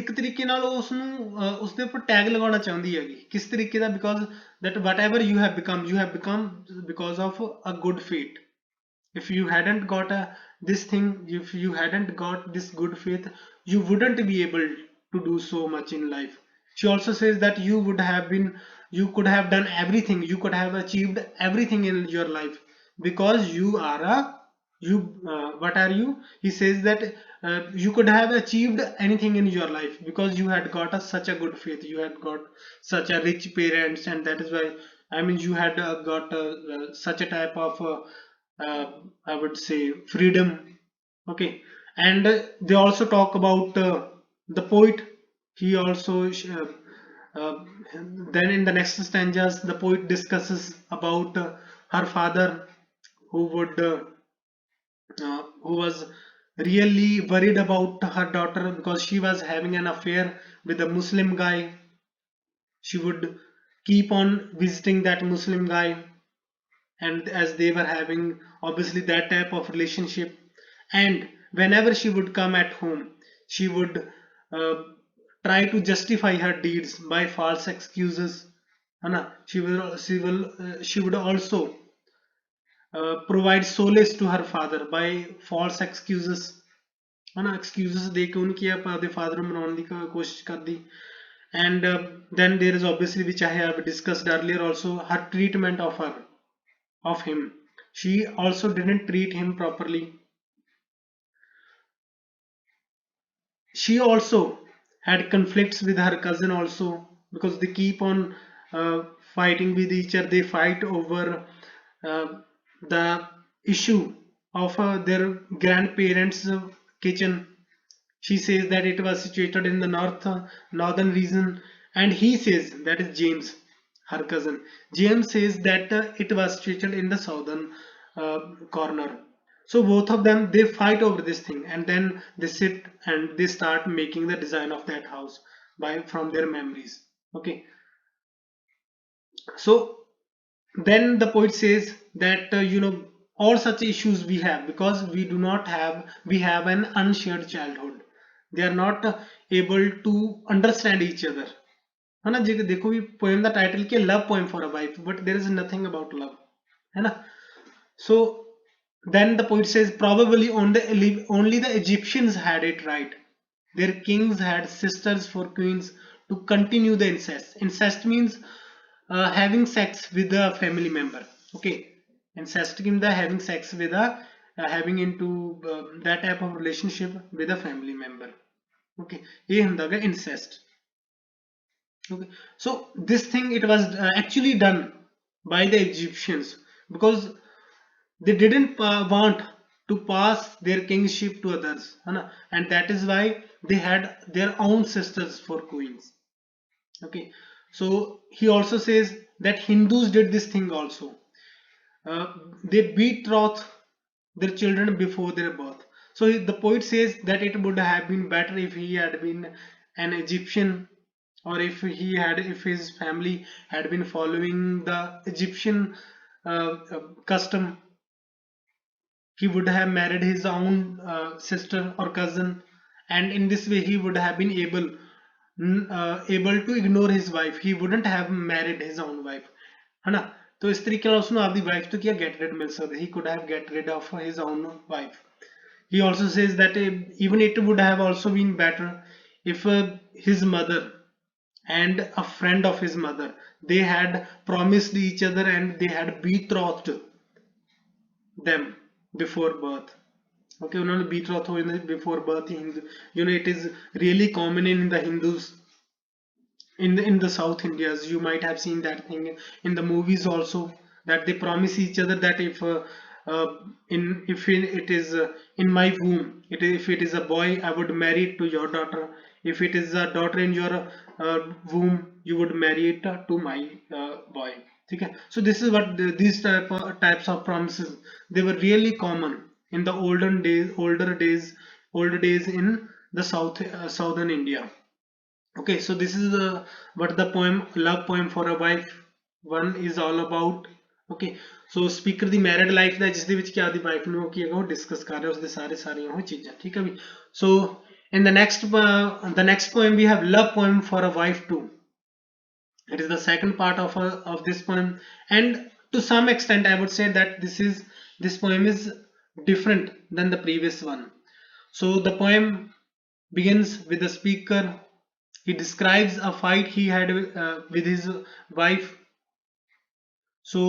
ਇੱਕ ਤਰੀਕੇ ਨਾਲ ਉਸ ਨੂੰ ਉਸਦੇ ਉੱਪਰ tag ਲਗਾਉਣਾ ਚਾਹੁੰਦੀ ਹੈਗੀ. ਕਿਸ ਤਰੀਕੇ ਦਾ? Because that whatever you have become because of a good fate. If you hadn't got this thing, if you hadn't got this good faith, you wouldn't be able to do so much in life. She also says that you could have done everything, you could have achieved everything in your life, because you are you what are you? He says that you could have achieved anything in your life because you had got such a good faith, you had got such a rich parents, and that is why, I mean, you had got such a type of uh, I would say freedom. Okay. And they also talk about the poet. He also uh, then in the next stanzas the poet discusses about her father, who would who was really worried about her daughter because she was having an affair with a Muslim guy. She would keep on visiting that Muslim guy, and as they were having obviously that type of relationship, and whenever she would come at home, she would uh, try to justify her deeds by false excuses. है ना? She would also provide solace to her father by false excuses, है ना? Excuses ਦੇ ਕੇ ਉਹਨੂੰ ਕੀ ਆਪਦੇ father ਨੂੰ ਮਨਾਉਣ ਦੀ ਕੋਸ਼ਿਸ਼ ਕਰਦੀ. And then there is obviously, which I have discussed earlier also, her treatment of him. She also didn't treat him properly. She also had conflicts with her cousin also, because they keep on fighting with each other. They fight over uh, the issue of their grandparents kitchen. She says that it was situated in the northern region, and he says, that is James, her cousin. James says that it was situated in the southern uh, corner. So both of them, they fight over this thing, and then they sit and they start making the design of that house by from their memories. Okay. So then the poet says that all such issues we have because we have an unshared childhood. They are not able to understand each other. है ना? देखो भी poem the title के love poem for a wife, but there is nothing about love. है ना? So then the poet says probably only the Egyptians had it right. Their kings had sisters for queens to continue the incest. Incest means having sex with a family member. Okay. Incest means the having sex with a having into that type of relationship with a family member. Okay. ये ਹੁੰਦਾ है incest. Okay. So this thing, it was actually done by the Egyptians because they didn't want to pass their kingship to others, है ना? And that is why they had their own sisters for queens. Okay. So he also says that Hindus did this thing also. They betroth their children before their birth. So the poet says that it would have been better if he had been an Egyptian, or if his family had been following the Egyptian custom. He would have married his own sister or cousin, and in this way he would have been able to ignore his wife. He wouldn't have married his own wife, है ना? तो इस तरीके ਨਾਲ ਉਸਨੂੰ ਆਪਦੀ wife ਤੋਂ ਕੀ get rid ਮਿਲ ਸਕਦਾ. He could have get rid of his own wife. He also says that even it would have also been better if his mother and a friend of his mother, they had promised each other and they had betrothed them before birth. Okay, उन्होंने betroth हो before birth. Hindu, it is really common in the Hindus in the South Indias. You might have seen that thing in the movies also, that they promise each other that uh, it is in my womb, if it is a boy, I would marry it to your daughter. If it is a daughter in your womb, you would marry it to my boy. Okay. So this is what these types of promises, they were really common in the older days in the southern India. Okay, so this is what the poem love poem for a wife one is all about. Okay, so speaker the married life ਦਾ ਜਿਸ ਦੇ ਵਿੱਚ ਕਿ ਆਪਦੀ wife ਨੂੰ ਕੀ ਹੈਗਾ ਉਹ discuss ਕਰ ਰਿਹਾ, ਉਸਦੇ ਸਾਰੀਆਂ ਉਹ ਚੀਜ਼ਾਂ. ਠੀਕ ਹੈ ਵੀ. So in the next poem we have love poem for a wife too. It is the second part of this poem, and to some extent I would say that this poem is different than the previous one. So the poem begins with the speaker. He describes a fight he had with his wife. So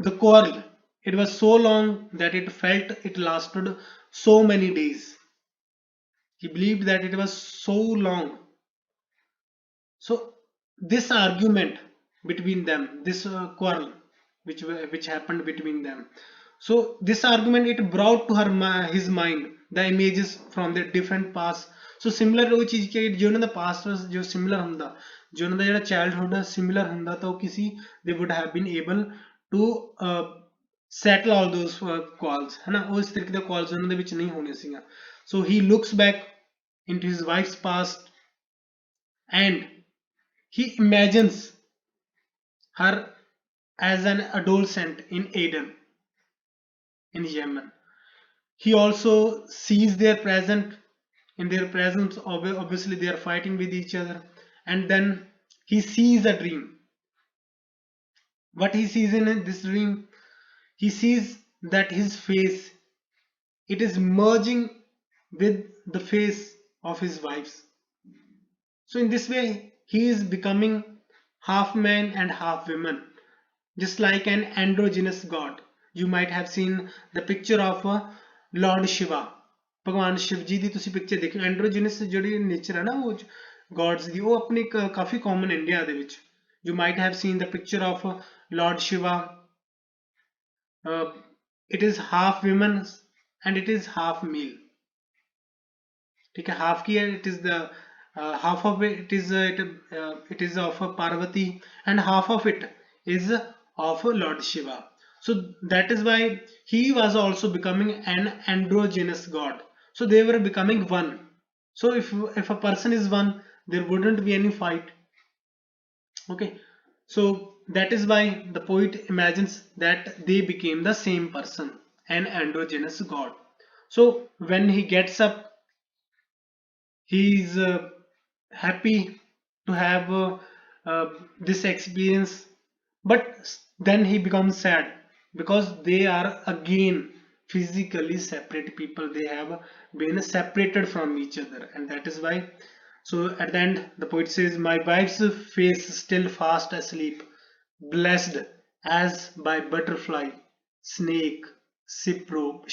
the quarrel it was so long that it felt it lasted so many days. He believed that it was so long. So this argument between them, this quarrel which happened between them. So this argument it brought to his mind the images from their different past. So similar वो चीज के जो उन्होंने past was जो similar ਹੁੰਦਾ जो उन्होंने ਜਿਹੜਾ childhood similar ਹੁੰਦਾ तो किसी they would have been able to settle all those calls है ना वो इस तरीके ਦੇ calls ਉਹਨਾਂ ਦੇ ਵਿੱਚ नहीं ਹੋਣੇ ਸੀਗਾ. So he looks back into his wife's past and he imagines her as an adolescent in Aden, in Yemen. He also sees their present. In their presence, obviously, they are fighting with each other. And then he sees a dream. What he sees in this dream, he sees that his face, it is merging with the face of his wife's. So in this way, he is becoming half man and half woman, just like an androgynous god. You might have seen the picture of Lord Shiva. ਭਗਵਾਨ ਸ਼ਿਵ ਜੀ ਦੀ ਤੁਸੀਂ picture ਦੇਖਿਓ ਐਂਡਰੋਜੀਨਸ ਜਿਹੜੀ nature ਹੈ ਨਾ ਉਹ God's ਦੀ ਉਹ ਆਪਣੀ ਕਾਫੀ common India ਦੇ ਵਿੱਚ you might have seen the picture of Lord Shiva. It is half women and it is half male. ठीक है half की है it is the half of it is of Parvati and half of it is of Lord Shiva. So that is why he was also becoming an androgynous god. So they were becoming one. So if a person is one, there wouldn't be any fight. Okay, so that is why the poet imagines that they became the same person, an androgynous god. So when he gets up, he is happy to have this experience, but then he becomes sad because they are again physically separate people. They have been separated from each other, and that is why. So at the end the poet says, my wife's face still fast asleep, blessed as by butterfly, snake, ship rope,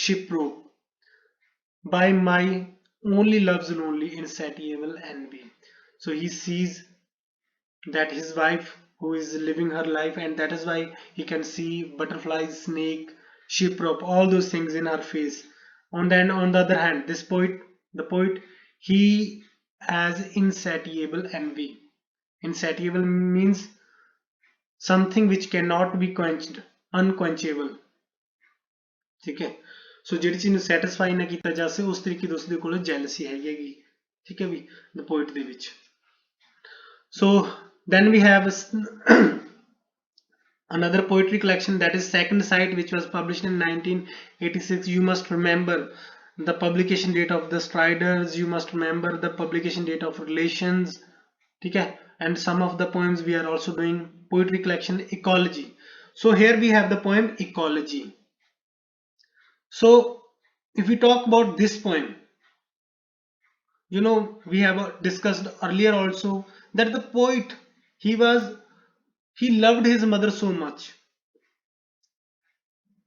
by my only love's lonely insatiable envy. So he sees that his wife who is living her life, and that is why he can see butterflies, snake, ship rope, all those things in her face. On the other hand, the poet, he has insatiable envy. Insatiable means something which cannot be quenched, unquenchable. ठीक है सो ਜਿਹੜੀ ਚੀਜ਼ ਨੂੰ satisfy ਨਾ ਕੀਤਾ ਜਾ ਸਕੇ ਉਸ ਤਰੀਕੇ ਦੀ ਉਸਦੇ ਕੋਲ ਜੈਲਸੀ ਹੈਗੀ ਠੀਕ ਹੈ ਵੀ ਦ ਪੋਇਟ ਦੇ ਵਿੱਚ so then we have another poetry collection, that is Second Sight, which was published in 1986. You must remember the publication date of the Striders, you must remember the publication date of Relations, okay? And some of the poems we are also doing poetry collection Ecology. So here we have the poem Ecology. So if we talk about this poem, you know, we have discussed earlier also that the poet, he loved his mother so much.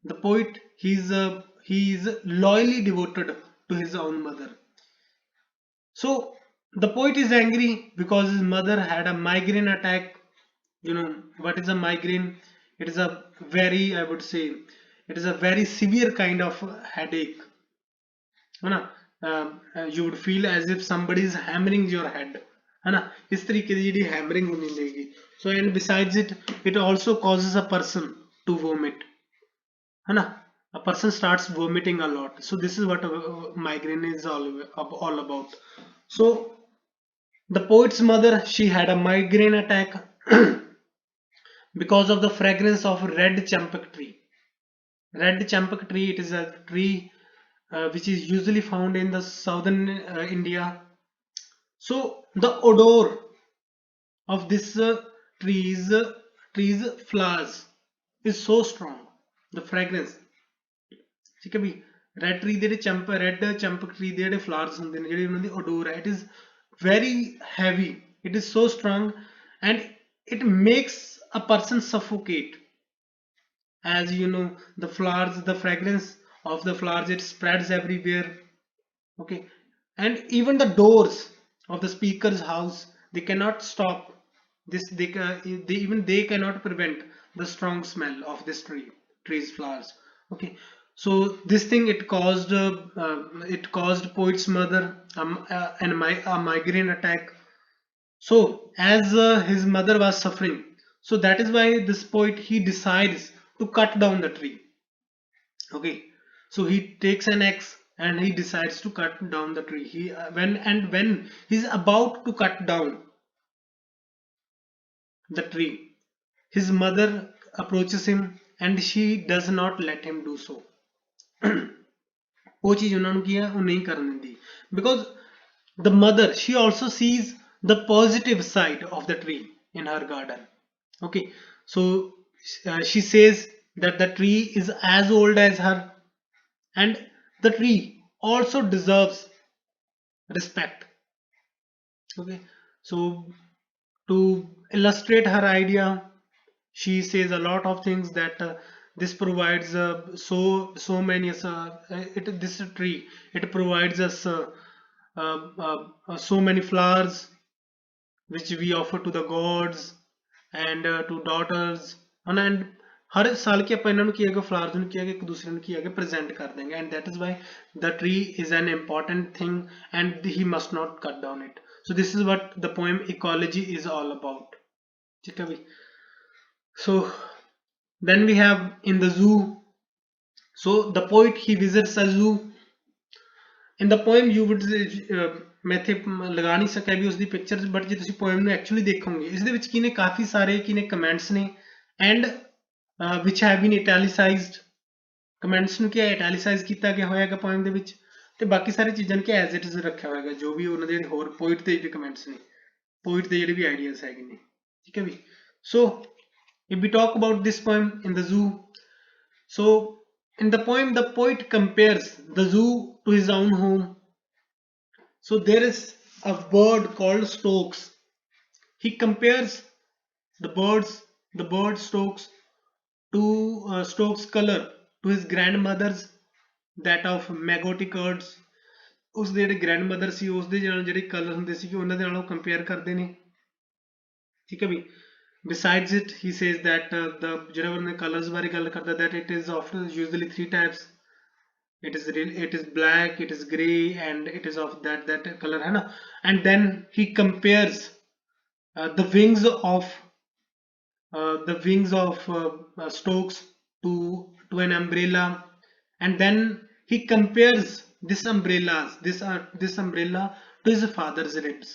The poet, he is loyally devoted to his own mother. So the poet is angry because his mother had a migraine attack. You know what is a migraine? It is a very, I would say, it is a very severe kind of headache. You would feel as if somebody is hammering your head, है ना इस तरीके की ਜਿਹੜੀ hammering होनी लगेगी. So and besides it also causes a person to vomit, है ना. A person starts vomiting a lot. So this is what migraine is all about. So the poet's mother, she had a migraine attack because of the fragrance of red champak tree. Red champak tree, it is a tree which is usually found in the southern India. So the odor of this trees flowers is so strong. The fragrance, ठीक है भी red tree ਦੇ red champak tree ਦੇ ਜਿਹੜੇ flowers ਹੁੰਦੇ ਨੇ ਜਿਹੜੀ ਉਹਨਾਂ ਦੀ odor ਹੈ, it is very heavy, it is so strong and it makes a person suffocate. as you know, the flowers, the fragrance of the flowers, it spreads everywhere. Okay, and even the doors of the speaker's house, they cannot stop this. They cannot prevent the strong smell of this tree's flowers. Okay, so this thing, it caused poet's mother a migraine attack. So as his mother was suffering, so that is why this poet, he decides to cut down the tree. Okay, so he takes an axe and he decides to cut down the tree. When he's about to cut down the tree, his mother approaches him and she does not let him do so. ਉਹ ਚੀਜ਼ ਉਹਨਾਂ ਨੂੰ ਕੀ ਹੈ, ਉਹ ਨਹੀਂ ਕਰਨ ਦਿੰਦੀ, because the mother, she also sees the positive side of the tree in her garden. Okay, so she says that the tree is as old as her, and the tree also deserves respect. Okay, so to illustrate her idea, she says a lot of things, that this provides so many this tree, it provides us so many flowers which we offer to the gods and to daughters, and हर साल के अपन इन्होंने किया गया flowers ने किया गया एक दूसरे ने किया गया प्रेजेंट कर देंगे, and that is why the tree is an important thing and he must not cut down it. So this is what the poem Ecology is all about. ठीक है भाई. So then we have in the zoo. So the poet, he visits a zoo. In the poem you would ਮੈਂ ਇੱਥੇ ਲਗਾ ਨਹੀਂ ਸਕਿਆ ਵੀ ਉਸਦੀ picture, but ਜੇ ਤੁਸੀਂ ਪੋਇਮ ਨੂੰ ਐਕਚੁਅਲੀ ਦੇਖੋਗੇ, ਇਸ ਦੇ ਵਿੱਚ ਕੀ ਨੇ, ਕਾਫੀ ਸਾਰੇ ਕੀ ਨੇ ਕਮੈਂਟਸ ਨੇ, and which have been italicized. Comments ਨੂੰ ਕੀ ਹੈ, ਇਟੈਲੀਸਾਈਜ਼ ਕੀਤਾ ਗਿਆ ਹੋਇਆ ਹੈਗਾ ਪੋਇਮ ਦੇ ਵਿੱਚ, ਤੇ ਬਾਕੀ ਸਾਰੀ ਚੀਜ਼ਾਂ ਨੂੰ ਕੀ ਐਜ਼ ਇਟ ਇਜ਼ ਰੱਖਿਆ ਹੋਇਆ ਹੈਗਾ, ਜੋ ਵੀ ਉਹਨਾਂ ਦੇ ਹੋਰ ਪੋਇਟ ਦੇ ਜਿਹੜੇ ਕਮੈਂਟਸ ਨੇ, ਪੋਇਟ ਦੇ ਜਿਹੜੇ ਵੀ ਆਈਡੀਆਜ਼ ਹੈਗੇ ਨੇ. ਠੀਕ ਹੈ ਵੀ. ਸੋ if we talk about this poem in the zoo, so in the poem the poet compares the zoo to his own home. So there is a bird called storks. He compares the bird storks to Stokes' color to his grandmother's, that of maggoty curds. ਉਸ ਦੇ ਜਿਹੜੇ grandmother ਸੀ, ਉਸ ਦੇ ਨਾਲ ਜਿਹੜੇ colour ਹੁੰਦੇ ਸੀ, ਉਹਨਾਂ ਦੇ ਨਾਲ ਉਹ ਕੰਪੇਅਰ ਕਰਦੇ ਨੇ. ਠੀਕ ਹੈ ਵੀ. Besides it, he says that the ਜਿਹੜੇ ਉਹਨੇ ਕਲਰਸ ਬਾਰੇ ਗੱਲ ਕਰਦਾ, that it is of usually three types. It is black, it is gray, and it is of that color है ना. And then he compares the wings of Stokes to an umbrella, and then he compares this umbrella to his father's ribs.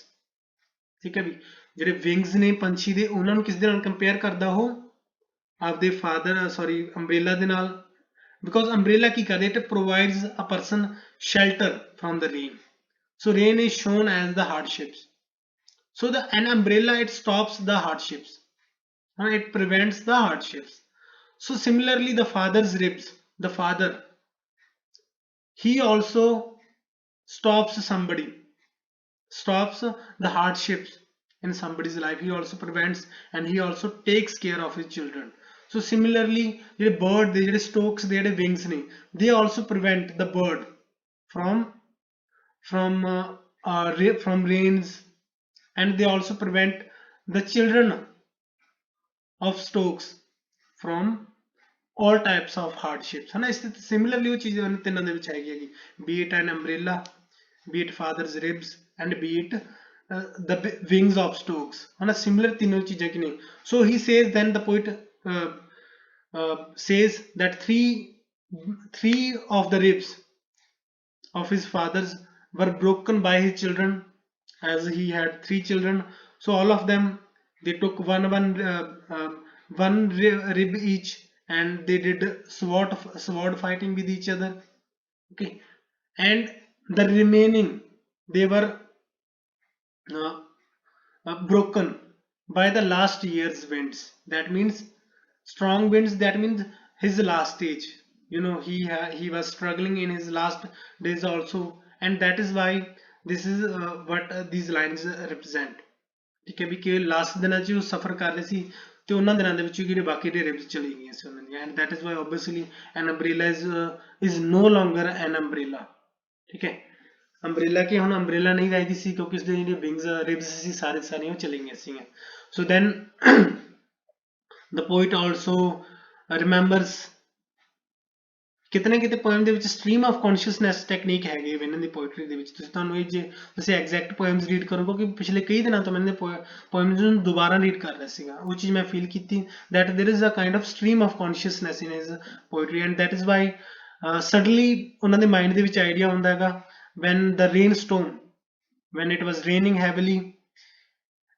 ਠੀਕ ਹੈ ਵੀ. ਜਿਹੜੇ wings ਨੇ ਪੰਛੀ ਦੇ, ਉਹਨਾਂ ਨੂੰ ਕਿਸ ਦੇ ਨਾਲ ਕੰਪੇਅਰ ਕਰਦਾ ਉਹ, ਆਪਦੇ ਅੰਬ੍ਰੇਲਾ ਦੇ ਨਾਲ, because umbrella ਕੀ ਕਰਦੇ, it provides a person shelter from the rain. So rain is shown as the hardships. So an umbrella, it stops the hardships, it prevents the hardships. So similarly the father's ribs, the father, he also stops the hardships in somebody's life. He also prevents and he also takes care of his children. So similarly ਜਿਹੜੇ bird ਦੇ ਜਿਹੜੇ stokes ਦੇ ਜਿਹੜੇ wings ਨੇ, they also prevent the bird from rains, and they also prevent the children of stokes from all types of hardships, है ना. इस similarly वो चीज़ तिन्नों ਦੇ ਵਿੱਚ ਹੈਗੀ ਹੈਗੀ, be it an umbrella, be it father's ribs, and be it the wings of stokes, है ना. Similar तीनों चीज़ें की नहीं. So he says, then the poet says that three of the ribs of his fathers were broken by his children, as he had three children. So all of them, they took one rib each, and they did sword fighting with each other. Okay, and the remaining, they were broken by the last year's winds. That means strong winds, that means his last stage, you know, he was struggling in his last days also, and that is why this is what these lines represent. ठीक है भी कि last दिनों 'ਚ ਉਹ ਸਫਰ ਕਰ ਰਹੇ ਸੀ, ਤੇ ਉਹਨਾਂ ਦਿਨਾਂ ਦੇ ਵਿੱਚ ਜਿਹੜੇ ਬਾਕੀ ਦੇ ਰਿਬਸ ਚਲੀ ਗਈਆਂ ਸੀ ਉਹਨਾਂ ਦੀਆਂ, and that is why obviously an umbrella is no longer an umbrella. ਠੀਕ ਹੈ, ਅੰਬ੍ਰੇਲਾ ਕੀ ਹੁਣ ਅੰਬ੍ਰੇਲਾ ਨਹੀਂ ਰਹਿ ਗਈ ਸੀ ਕਿਉਂਕਿ ਉਸਦੇ ਜਿਹੜੇ ਵਿੰਗਸ ਰਿਬਸ ਸੀ ਸਾਰੀਆਂ ਉਹ ਚਲੀ ਗਈਆਂ ਸੀਗੀਆਂ। So then the poet also remembers ਕਿਤਨੇ ਕਿਤੇ ਪੋਇਮ ਦੇ ਵਿੱਚ ਸਟਰੀਮ ਆਫ ਕੌਨਸ਼ੀਅਸਨੈਸ ਟੈਕਨੀਕ ਹੈਗੀ ਇਹਨਾਂ ਦੀ ਪੋਇਟਰੀ ਦੇ ਵਿੱਚ। ਤੁਹਾਨੂੰ ਇਹ ਜੇ ਤੁਸੀਂ ਐਗਜ਼ੈਕਟ ਪੋਇਮਸ ਰੀਡ ਕਰੋ, ਕਿਉਂਕਿ ਪਿਛਲੇ ਕਈ ਦਿਨਾਂ ਤੋਂ ਮੈਂ ਇਹਨਾਂ ਦੇ ਪੋਇਮਸ ਨੂੰ ਦੁਬਾਰਾ ਰੀਡ ਕਰ ਰਿਹਾ ਸੀਗਾ, ਉਹ ਚੀਜ਼ ਮੈਂ ਫੀਲ ਕੀਤੀ that there is a kind of stream of consciousness in his poetry and that is why suddenly ਉਹਨਾਂ ਦੇ ਮਾਈਂਡ ਦੇ ਵਿੱਚ ਆਈਡੀਆ ਹੁੰਦਾ ਹੈਗਾ when the rainstorm, when it was raining heavily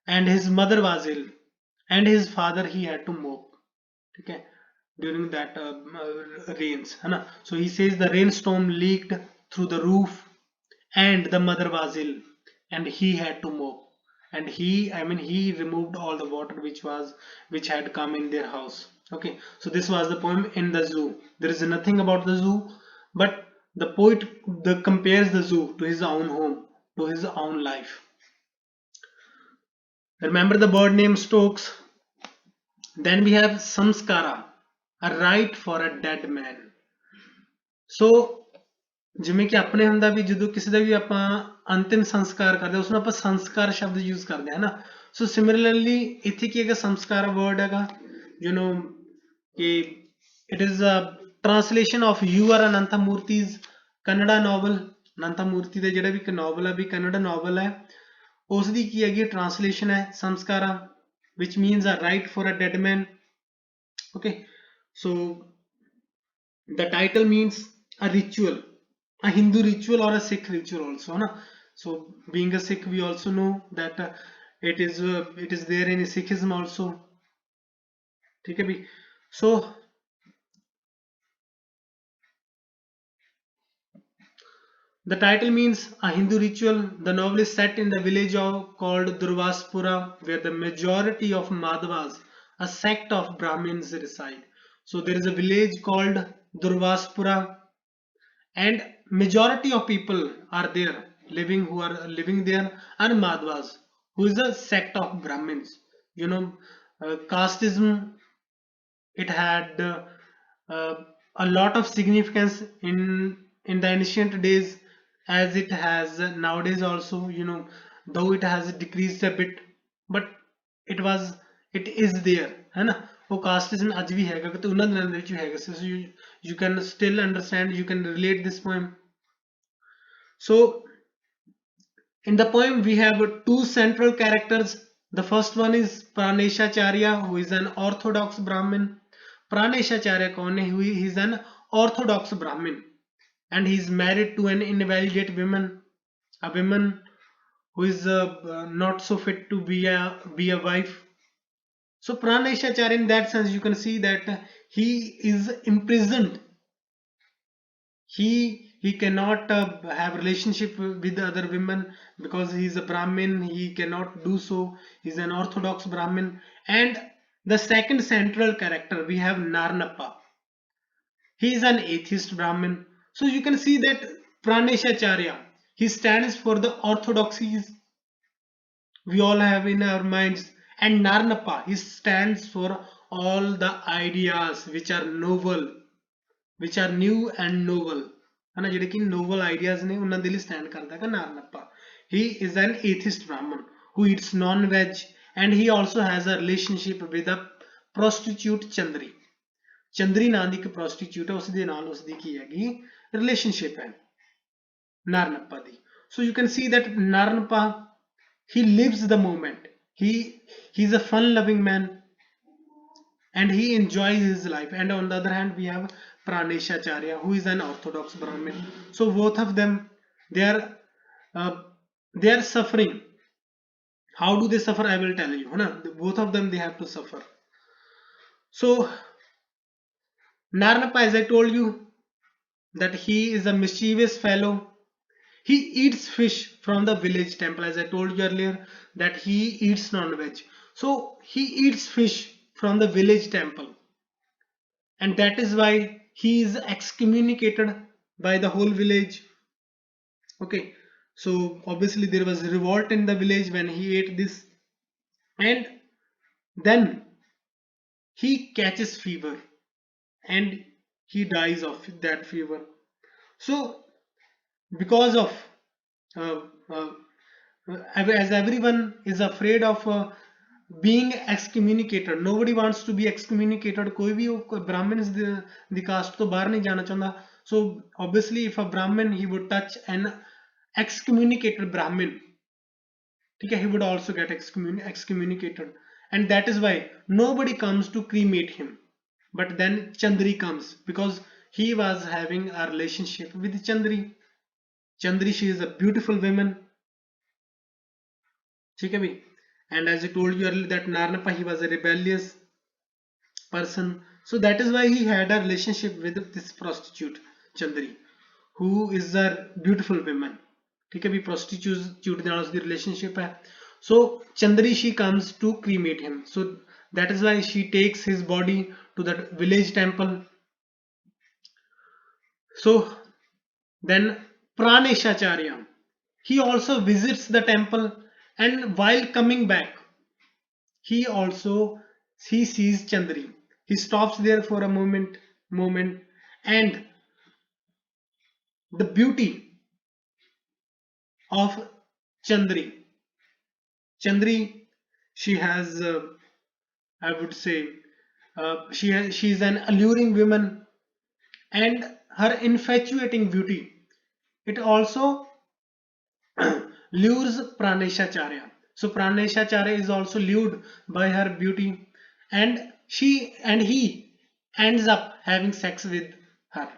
and his mother was ill and his father he had to mop. ठीक है, during that rains है ना. So he says the rainstorm leaked through the roof and the mother was ill and he had to mop, and he removed all the water which had come in their house. Okay, so this was the poem in the zoo. There is nothing about the zoo, but the poet compares the zoo to his own home, to his own life. Remember the bird name Stokes. Then we have Samskara, a rite for a dead man. So ਜਿਵੇਂ ਕਿ ਆਪਣੇ ਹੁੰਦਾ ਵੀ ਜਦੋਂ ਕਿਸੇ ਦਾ ਵੀ ਆਪਾਂ ਅੰਤਿਮ ਸੰਸਕਾਰ ਕਰਦੇ ਉਸ ਨੂੰ ਆਪਾਂ ਸੰਸਕਾਰ ਸ਼ਬਦ ਯੂਜ਼ ਕਰਦੇ ਹਾਂ ਨਾ। ਸੋ ਸਿਮਿਲਰਲੀ ਇੱਥੇ ਕੀ ਹੈਗਾ, ਸੰਸਕਾਰ ਵਰਡ ਹੈਗਾ ਯੂ نو ਕਿ it is a translation of U R Anantha Murthy's Kannada novel. Anantha Murthy ਦਾ ਜਿਹੜਾ ਵੀ ਇੱਕ ਨੋਵਲ ਹੈ ਵੀ ਕੰਨੜ ਨੋਵਲ ਹੈ, ਉਸ ਦੀ ਕੀ ਹੈਗੀ ਟ੍ਰਾਂਸਲੇਸ਼ਨ ਹੈ ਸੰਸਕਾਰਾ, which means a rite for a dead man. Okay, so the title means a ritual, a Hindu ritual or a Sikh ritual also na. So being a Sikh we also know that it is there in Sikhism also. ठीक है भी. So the title means a Hindu ritual. The novel is set in the village called Durvaspura, where the majority of Madhavas, a sect of Brahmins, reside. So there is a village called Durvaspura, and majority of people are there who are living there are Madhavas, who is a sect of Brahmins. You know, casteism, it had a lot of significance in the ancient days, as it has nowadays also, you know, though it has decreased a bit, but it is there है ना. वो casteism आज भी हैगा तो उन्नत दिनों ਦੇ ਵਿੱਚ ਵੀ हैगा. So you can still understand, you can relate this poem. So in the poem we have two central characters. The first one is Praneshacharya, who is an orthodox Brahmin. Praneshacharya kaun hai? He is an orthodox Brahmin and he is married to an invalidate woman, a woman who is not so fit to be a wife. So Praneshacharya, in that sense you can see that he is imprisoned. He cannot have relationship with the other women because he is a Brahmin. He cannot do so. He is an orthodox Brahmin. And the second central character we have Narnappa. He is an atheist Brahmin. So you can see that Praneshacharya, he stands for the orthodoxies we all have in our minds, and Narnappa, he stands for all the ideas which are novel, which are new and novel है ना, ਜਿਹੜੇ ਕਿ novel ideas ਨੇ ਉਹਨਾਂ ਦੇ ਲਈ stand ਕਰਦਾ ਹੈ ਨਾਰਨੱਪਾ. He is an atheist Brahmin who eats non-veg and he also has a relationship with a prostitute Chandri. ਚੰਦਰੀ ਨਾਂ ਦੀ ਇੱਕ prostitute ਹੈ, ਉਸ ਦੇ ਨਾਲ ਉਸ ਦੀ ਕੀ ਹੈਗੀ relationship ਹੈ ਨਾਰਨੱਪਾ ਦੀ. So you can see that Narnappa, he lives the moment. He's a fun-loving man and he enjoys his life. And on the other hand, we have Praneshacharya, who is an orthodox Brahmin. So both of them, they are suffering. How do they suffer? I will tell you. है ना? Both of them, they have to suffer. So Narnappa, as I told you, that he is a mischievous fellow. He eats fish from the village temple, as I told you earlier that he eats non-veg. So he eats fish from the village temple, and that is why he is excommunicated by the whole village. Okay, so obviously there was revolt in the village when he ate this, and then he catches fever and he dies of that fever. So because of uh, uh, as everyone is afraid of being excommunicated, nobody wants to be excommunicated, कोई भी Brahmins the caste तो बाहर नहीं जाना चाहता. So obviously if a Brahmin he would touch an excommunicated Brahmin, okay, he would also get excommunicated, and that is why nobody comes to cremate him. But then Chandri comes because he was having a relationship with Chandri. Chandri, she is a beautiful woman. And as I told you earlier that Narnapa, he was a rebellious person. So that is why he had a relationship with this prostitute Chandri, who is a beautiful woman. Prostitute ਨਾਲ ਉਸਦੀ relationship है. So Chandri, she comes to cremate him. So that is why she takes his body to that village temple. So then Praneshacharya, he also visits the temple, and while coming back he sees Chandri. He stops there for a moment, and the beauty of Chandri. Chandri, she has, I would say, she is an alluring woman, and her infatuating beauty, it also lures Praneshacharya. So Praneshacharya is also lured by her beauty, and he ends up having sex with her.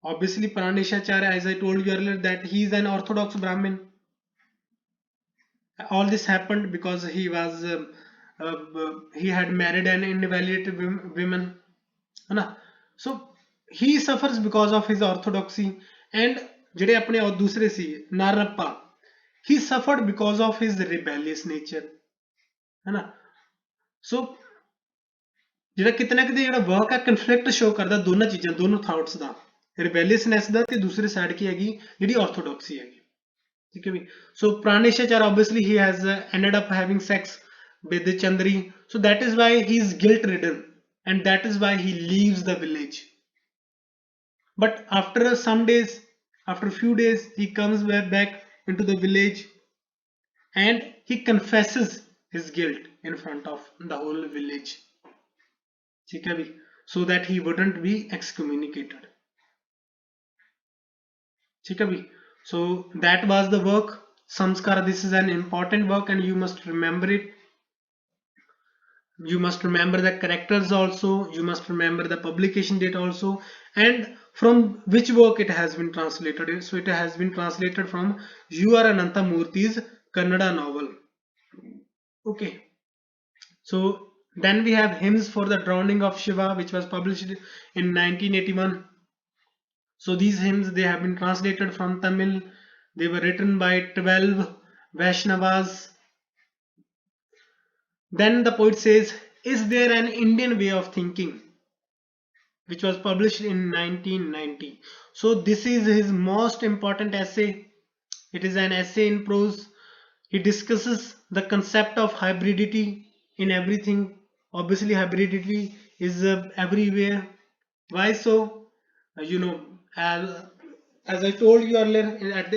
Obviously, Praneshacharya, as I told you earlier, that he is an orthodox Brahmin. All this happened because he had married an invalid woman. So he suffers because of his orthodoxy, and ਜਿਹੜੇ ਆਪਣੇ ਦੂਸਰੇ ਸੀ Narappa, he suffered because of his rebellious nature. So ਜਿਹੜਾ ਕਿਤੇ ਨਾ ਕਿਤੇ ਜਿਹੜਾ work ਹੈ conflict show ਕਰਦਾ ਦੋਨਾਂ ਚੀਜ਼ਾਂ, ਦੋਨੋਂ ਥਾਟਸ ਦਾ, ਰਿਬੈਲੀਅਸਨੈਸ ਦਾ ਤੇ ਦੂਸਰੇ ਸਾਈਡ ਕੀ ਹੈਗੀ ਜਿਹੜੀ ਆਰਥੋਡਾਕਸੀ ਹੈਗੀ. ਠੀਕ ਹੈ ਵੀ. So Praneshacharya, obviously he has ended up having sex with Chandri, so that is why he is guilt ridden, and that is why he leaves the village. But after some days, after a few days, he comes back into the village, and he confesses his guilt in front of the whole village, so that he wouldn't be excommunicated. So that was the work Samskara. This is an important work, and you must remember it. You must remember the characters also, you must remember the publication date also, and from which work it has been translated. So it has been translated from U.R. Anantha Murthy's Kannada novel. Okay, so then we have Hymns for the Drowning of Shiva, which was published in 1981. So these hymns, they have been translated from Tamil. They were written by 12 Vaishnavas. Then the poet says, "Is there an Indian way of thinking?" which was published in 1990. So this is his most important essay. It is an essay in prose. He discusses the concept of hybridity in everything. Obviously hybridity is everywhere. Why so? As I told you earlier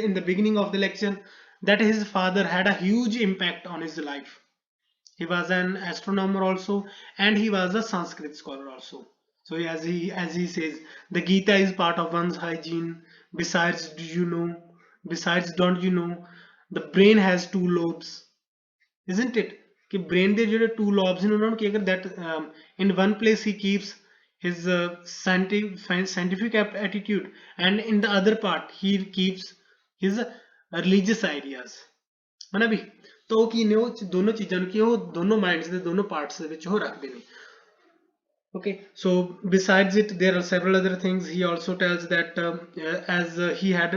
in the beginning of the lecture, that his father had a huge impact on his life. He was an astronomer also, and he was a Sanskrit scholar also. So as he says, the Gita is part of one's hygiene. Besides, don't you know, the brain has two lobes, isn't it? कि brain ਦੇ ਜਿਹੜੇ two lobes ਨੇ ਉਹਨਾਂ ਨੂੰ ਕੀ ਅਗਰ that in one place he keeps his scientific attitude, and in the other part he keeps his religious ideas. है ना भी. तो ਉਹ ਕੀ ਨੇ, ਉਹ ਦੋਨੋਂ ਚੀਜ਼ਾਂ ਨੂੰ ਕੀ ਉਹ ਦੋਨੋਂ ਮਾਈਂਡਸ ਦੇ ਦੋਨੋਂ ਪਾਰਟਸ ਦੇ ਵਿੱਚ ਉਹ ਰੱਖਦੇ ਨੇ. Okay, so besides it, there are several other things. He also tells that as he had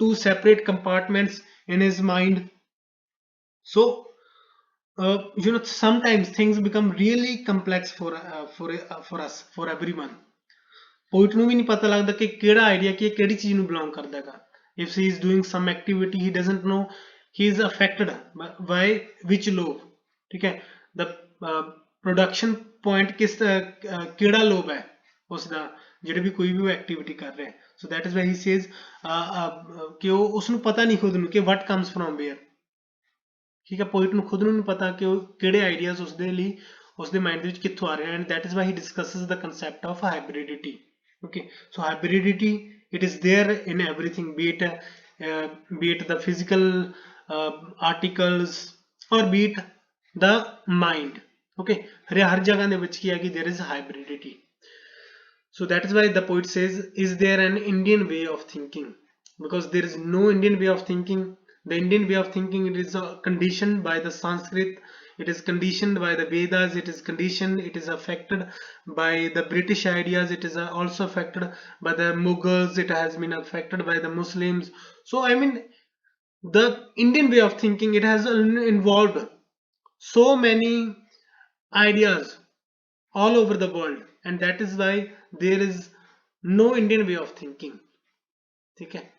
two separate compartments in his mind. So sometimes things become really complex for us, for everyone. Poet ਨੂੰ ਵੀ ਨਹੀਂ ਪਤਾ ਲੱਗਦਾ ਕਿ ਕਿਹੜਾ idea ਕੀ ਕਿਹੜੀ ਚੀਜ਼ ਨੂੰ belong ਕਰਦਾ ਹੈਗਾ. If he is doing some activity, he doesn't know he is affected by which lobe. ठीक है, the प्रोडक्शन पॉइंट ਕਿਹੜਾ ਲੋਬ ਹੈ ਉਸ ਦਾ ਜਿਹੜੇ ਵੀ ਕੋਈ ਵੀ ਉਹ ਐਕਟੀਵਿਟੀ ਕਰ ਰਿਹਾ ਹੈ so that is why he says ਕਿ ਉਹ ਉਸ ਨੂੰ ਪਤਾ ਨਹੀਂ ਖੁਦ ਨੂੰ ਕਿ ਵਟ ਕਮਸ ਫਰੋਮ ਵੇਅਰ ਠੀਕ ਹੈ ਪੋਇਟ ਨੂੰ ਖੁਦ ਨੂੰ ਨਹੀਂ ਪਤਾ ਕਿ ਉਹ ਕਿਹੜੇ ਆਈਡੀਆਜ਼ ਉਸਦੇ ਲਈ ਉਸਦੇ ਮਾਈਂਡ ਦੇ ਵਿੱਚ ਕਿੱਥੋਂ ਆ ਰਹੇ ਹਨ and that is why he discusses the concept of hybridity okay so hybridity it is there in everything be it the physical articles or be it the mind okay हर जगह ਦੇ ਵਿੱਚ ਕੀ ਹੈ ਕਿ there is hybridity so that is why the poet says is there an Indian way of thinking because there is no Indian way of thinking the Indian way of thinking it is conditioned by the Sanskrit it is conditioned by the Vedas it is conditioned it is affected by the British ideas it is also affected by the Mughals it has been affected by the Muslims so I mean the Indian way of thinking it has involved so many ideas all over the world and that is why there is no Indian way of thinking okay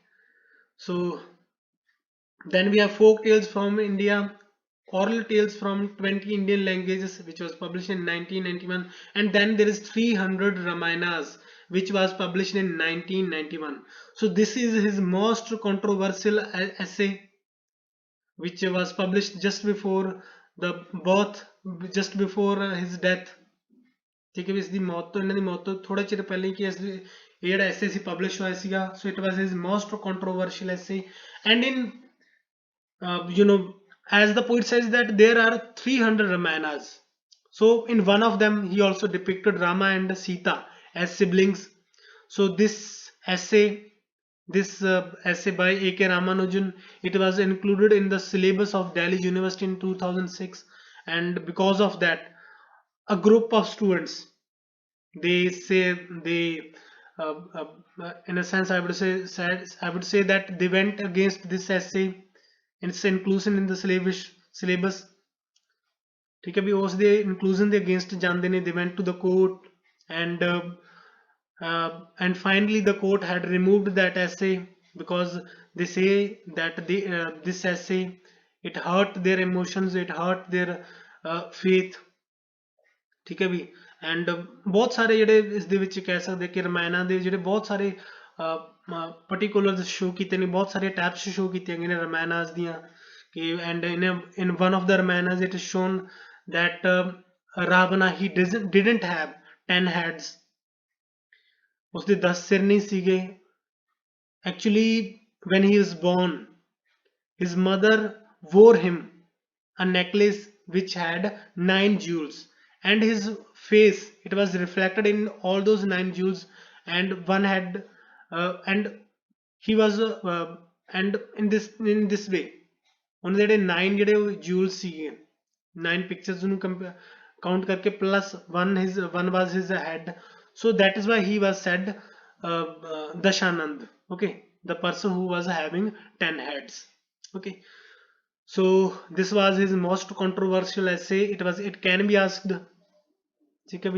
so then we have folk tales from India oral tales from 20 Indian languages which was published in 1991 and then there is 300 Ramayanas which was published in 1991 so this is his most controversial essay which was published just before the birth just before his death ठीक है भी इसकी मौत तो इन्हों की मौत तो थोड़ा चिर पहले कि ये ਜਿਹੜਾ essay ਸੀ publish ਹੋਇਆ ਸੀਗਾ so it was his most controversial essay and in you know as the poet says that there are 300 Ramayanas so in one of them he also depicted Rama and Sita as siblings so this essay essay by A.K. Ramanujan it was included in the syllabus of Delhi University in 2006 and because of that a group of students they say they in a sense I would say that they went against this essay its inclusion in the syllabus ठीक है भी उस दे inclusion दे against ਜਾਂਦੇ ਨੇ they went to the court and finally the court had removed that essay because they say that this essay it hurt their emotions it hurt their faith ठीक है भी and ਬਹੁਤ ਸਾਰੇ ਜਿਹੜੇ ਇਸ ਦੇ ਵਿੱਚ ਕਹਿ ਸਕਦੇ ਕਿ ਰਮਾਇਣਾ ਦੇ ਜਿਹੜੇ ਬਹੁਤ ਸਾਰੇ ਪਾਰਟਿਕੂਲਰ ਸ਼ੋ ਕੀਤੇ ਨੇ ਬਹੁਤ ਸਾਰੇ ਟੈਬਸ ਸ਼ੋ ਕੀਤੀਆਂ ਗਈਆਂ ਨੇ ਰਮਾਇਨਾਸ ਦੀਆਂ ਕਿ and in one of the Ramayanas it is shown that Ravana he didn't have 10 heads ਉਸਦੇ 10 ਸਿਰ ਨਹੀਂ ਸੀਗੇ actually when he was born his mother wore him a necklace which had 9 jewels and his face it was reflected in all those 9 jewels and one had and he was and in this way ਉਹਨੇ ਜਿਹੜੇ 9 ਜਿਹੜੇ jewels ਸੀਗੇ 9 pictures ਨੂੰ count ਕਰਕੇ plus one was his head so that is why he was said Dashanand okay the person who was having 10 heads okay so this was his most controversial essay it can be asked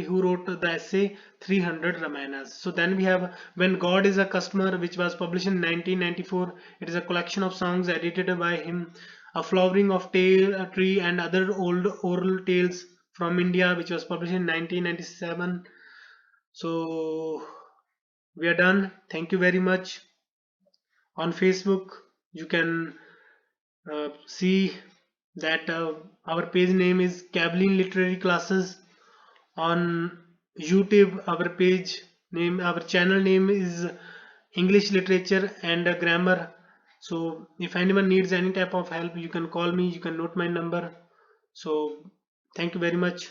who wrote the essay 300 Ramayanas so then we have when God is a Customer which was published in 1994 it is a collection of songs edited by him a flowering of a tree and other old oral tales from India which was published in 1997 so we are done thank you very much on Facebook you can see that our page name is Kablin Literary Classes on YouTube our page name our channel name is English Literature and Grammar so if anyone needs any type of help you can call me you can note my number so thank you very much.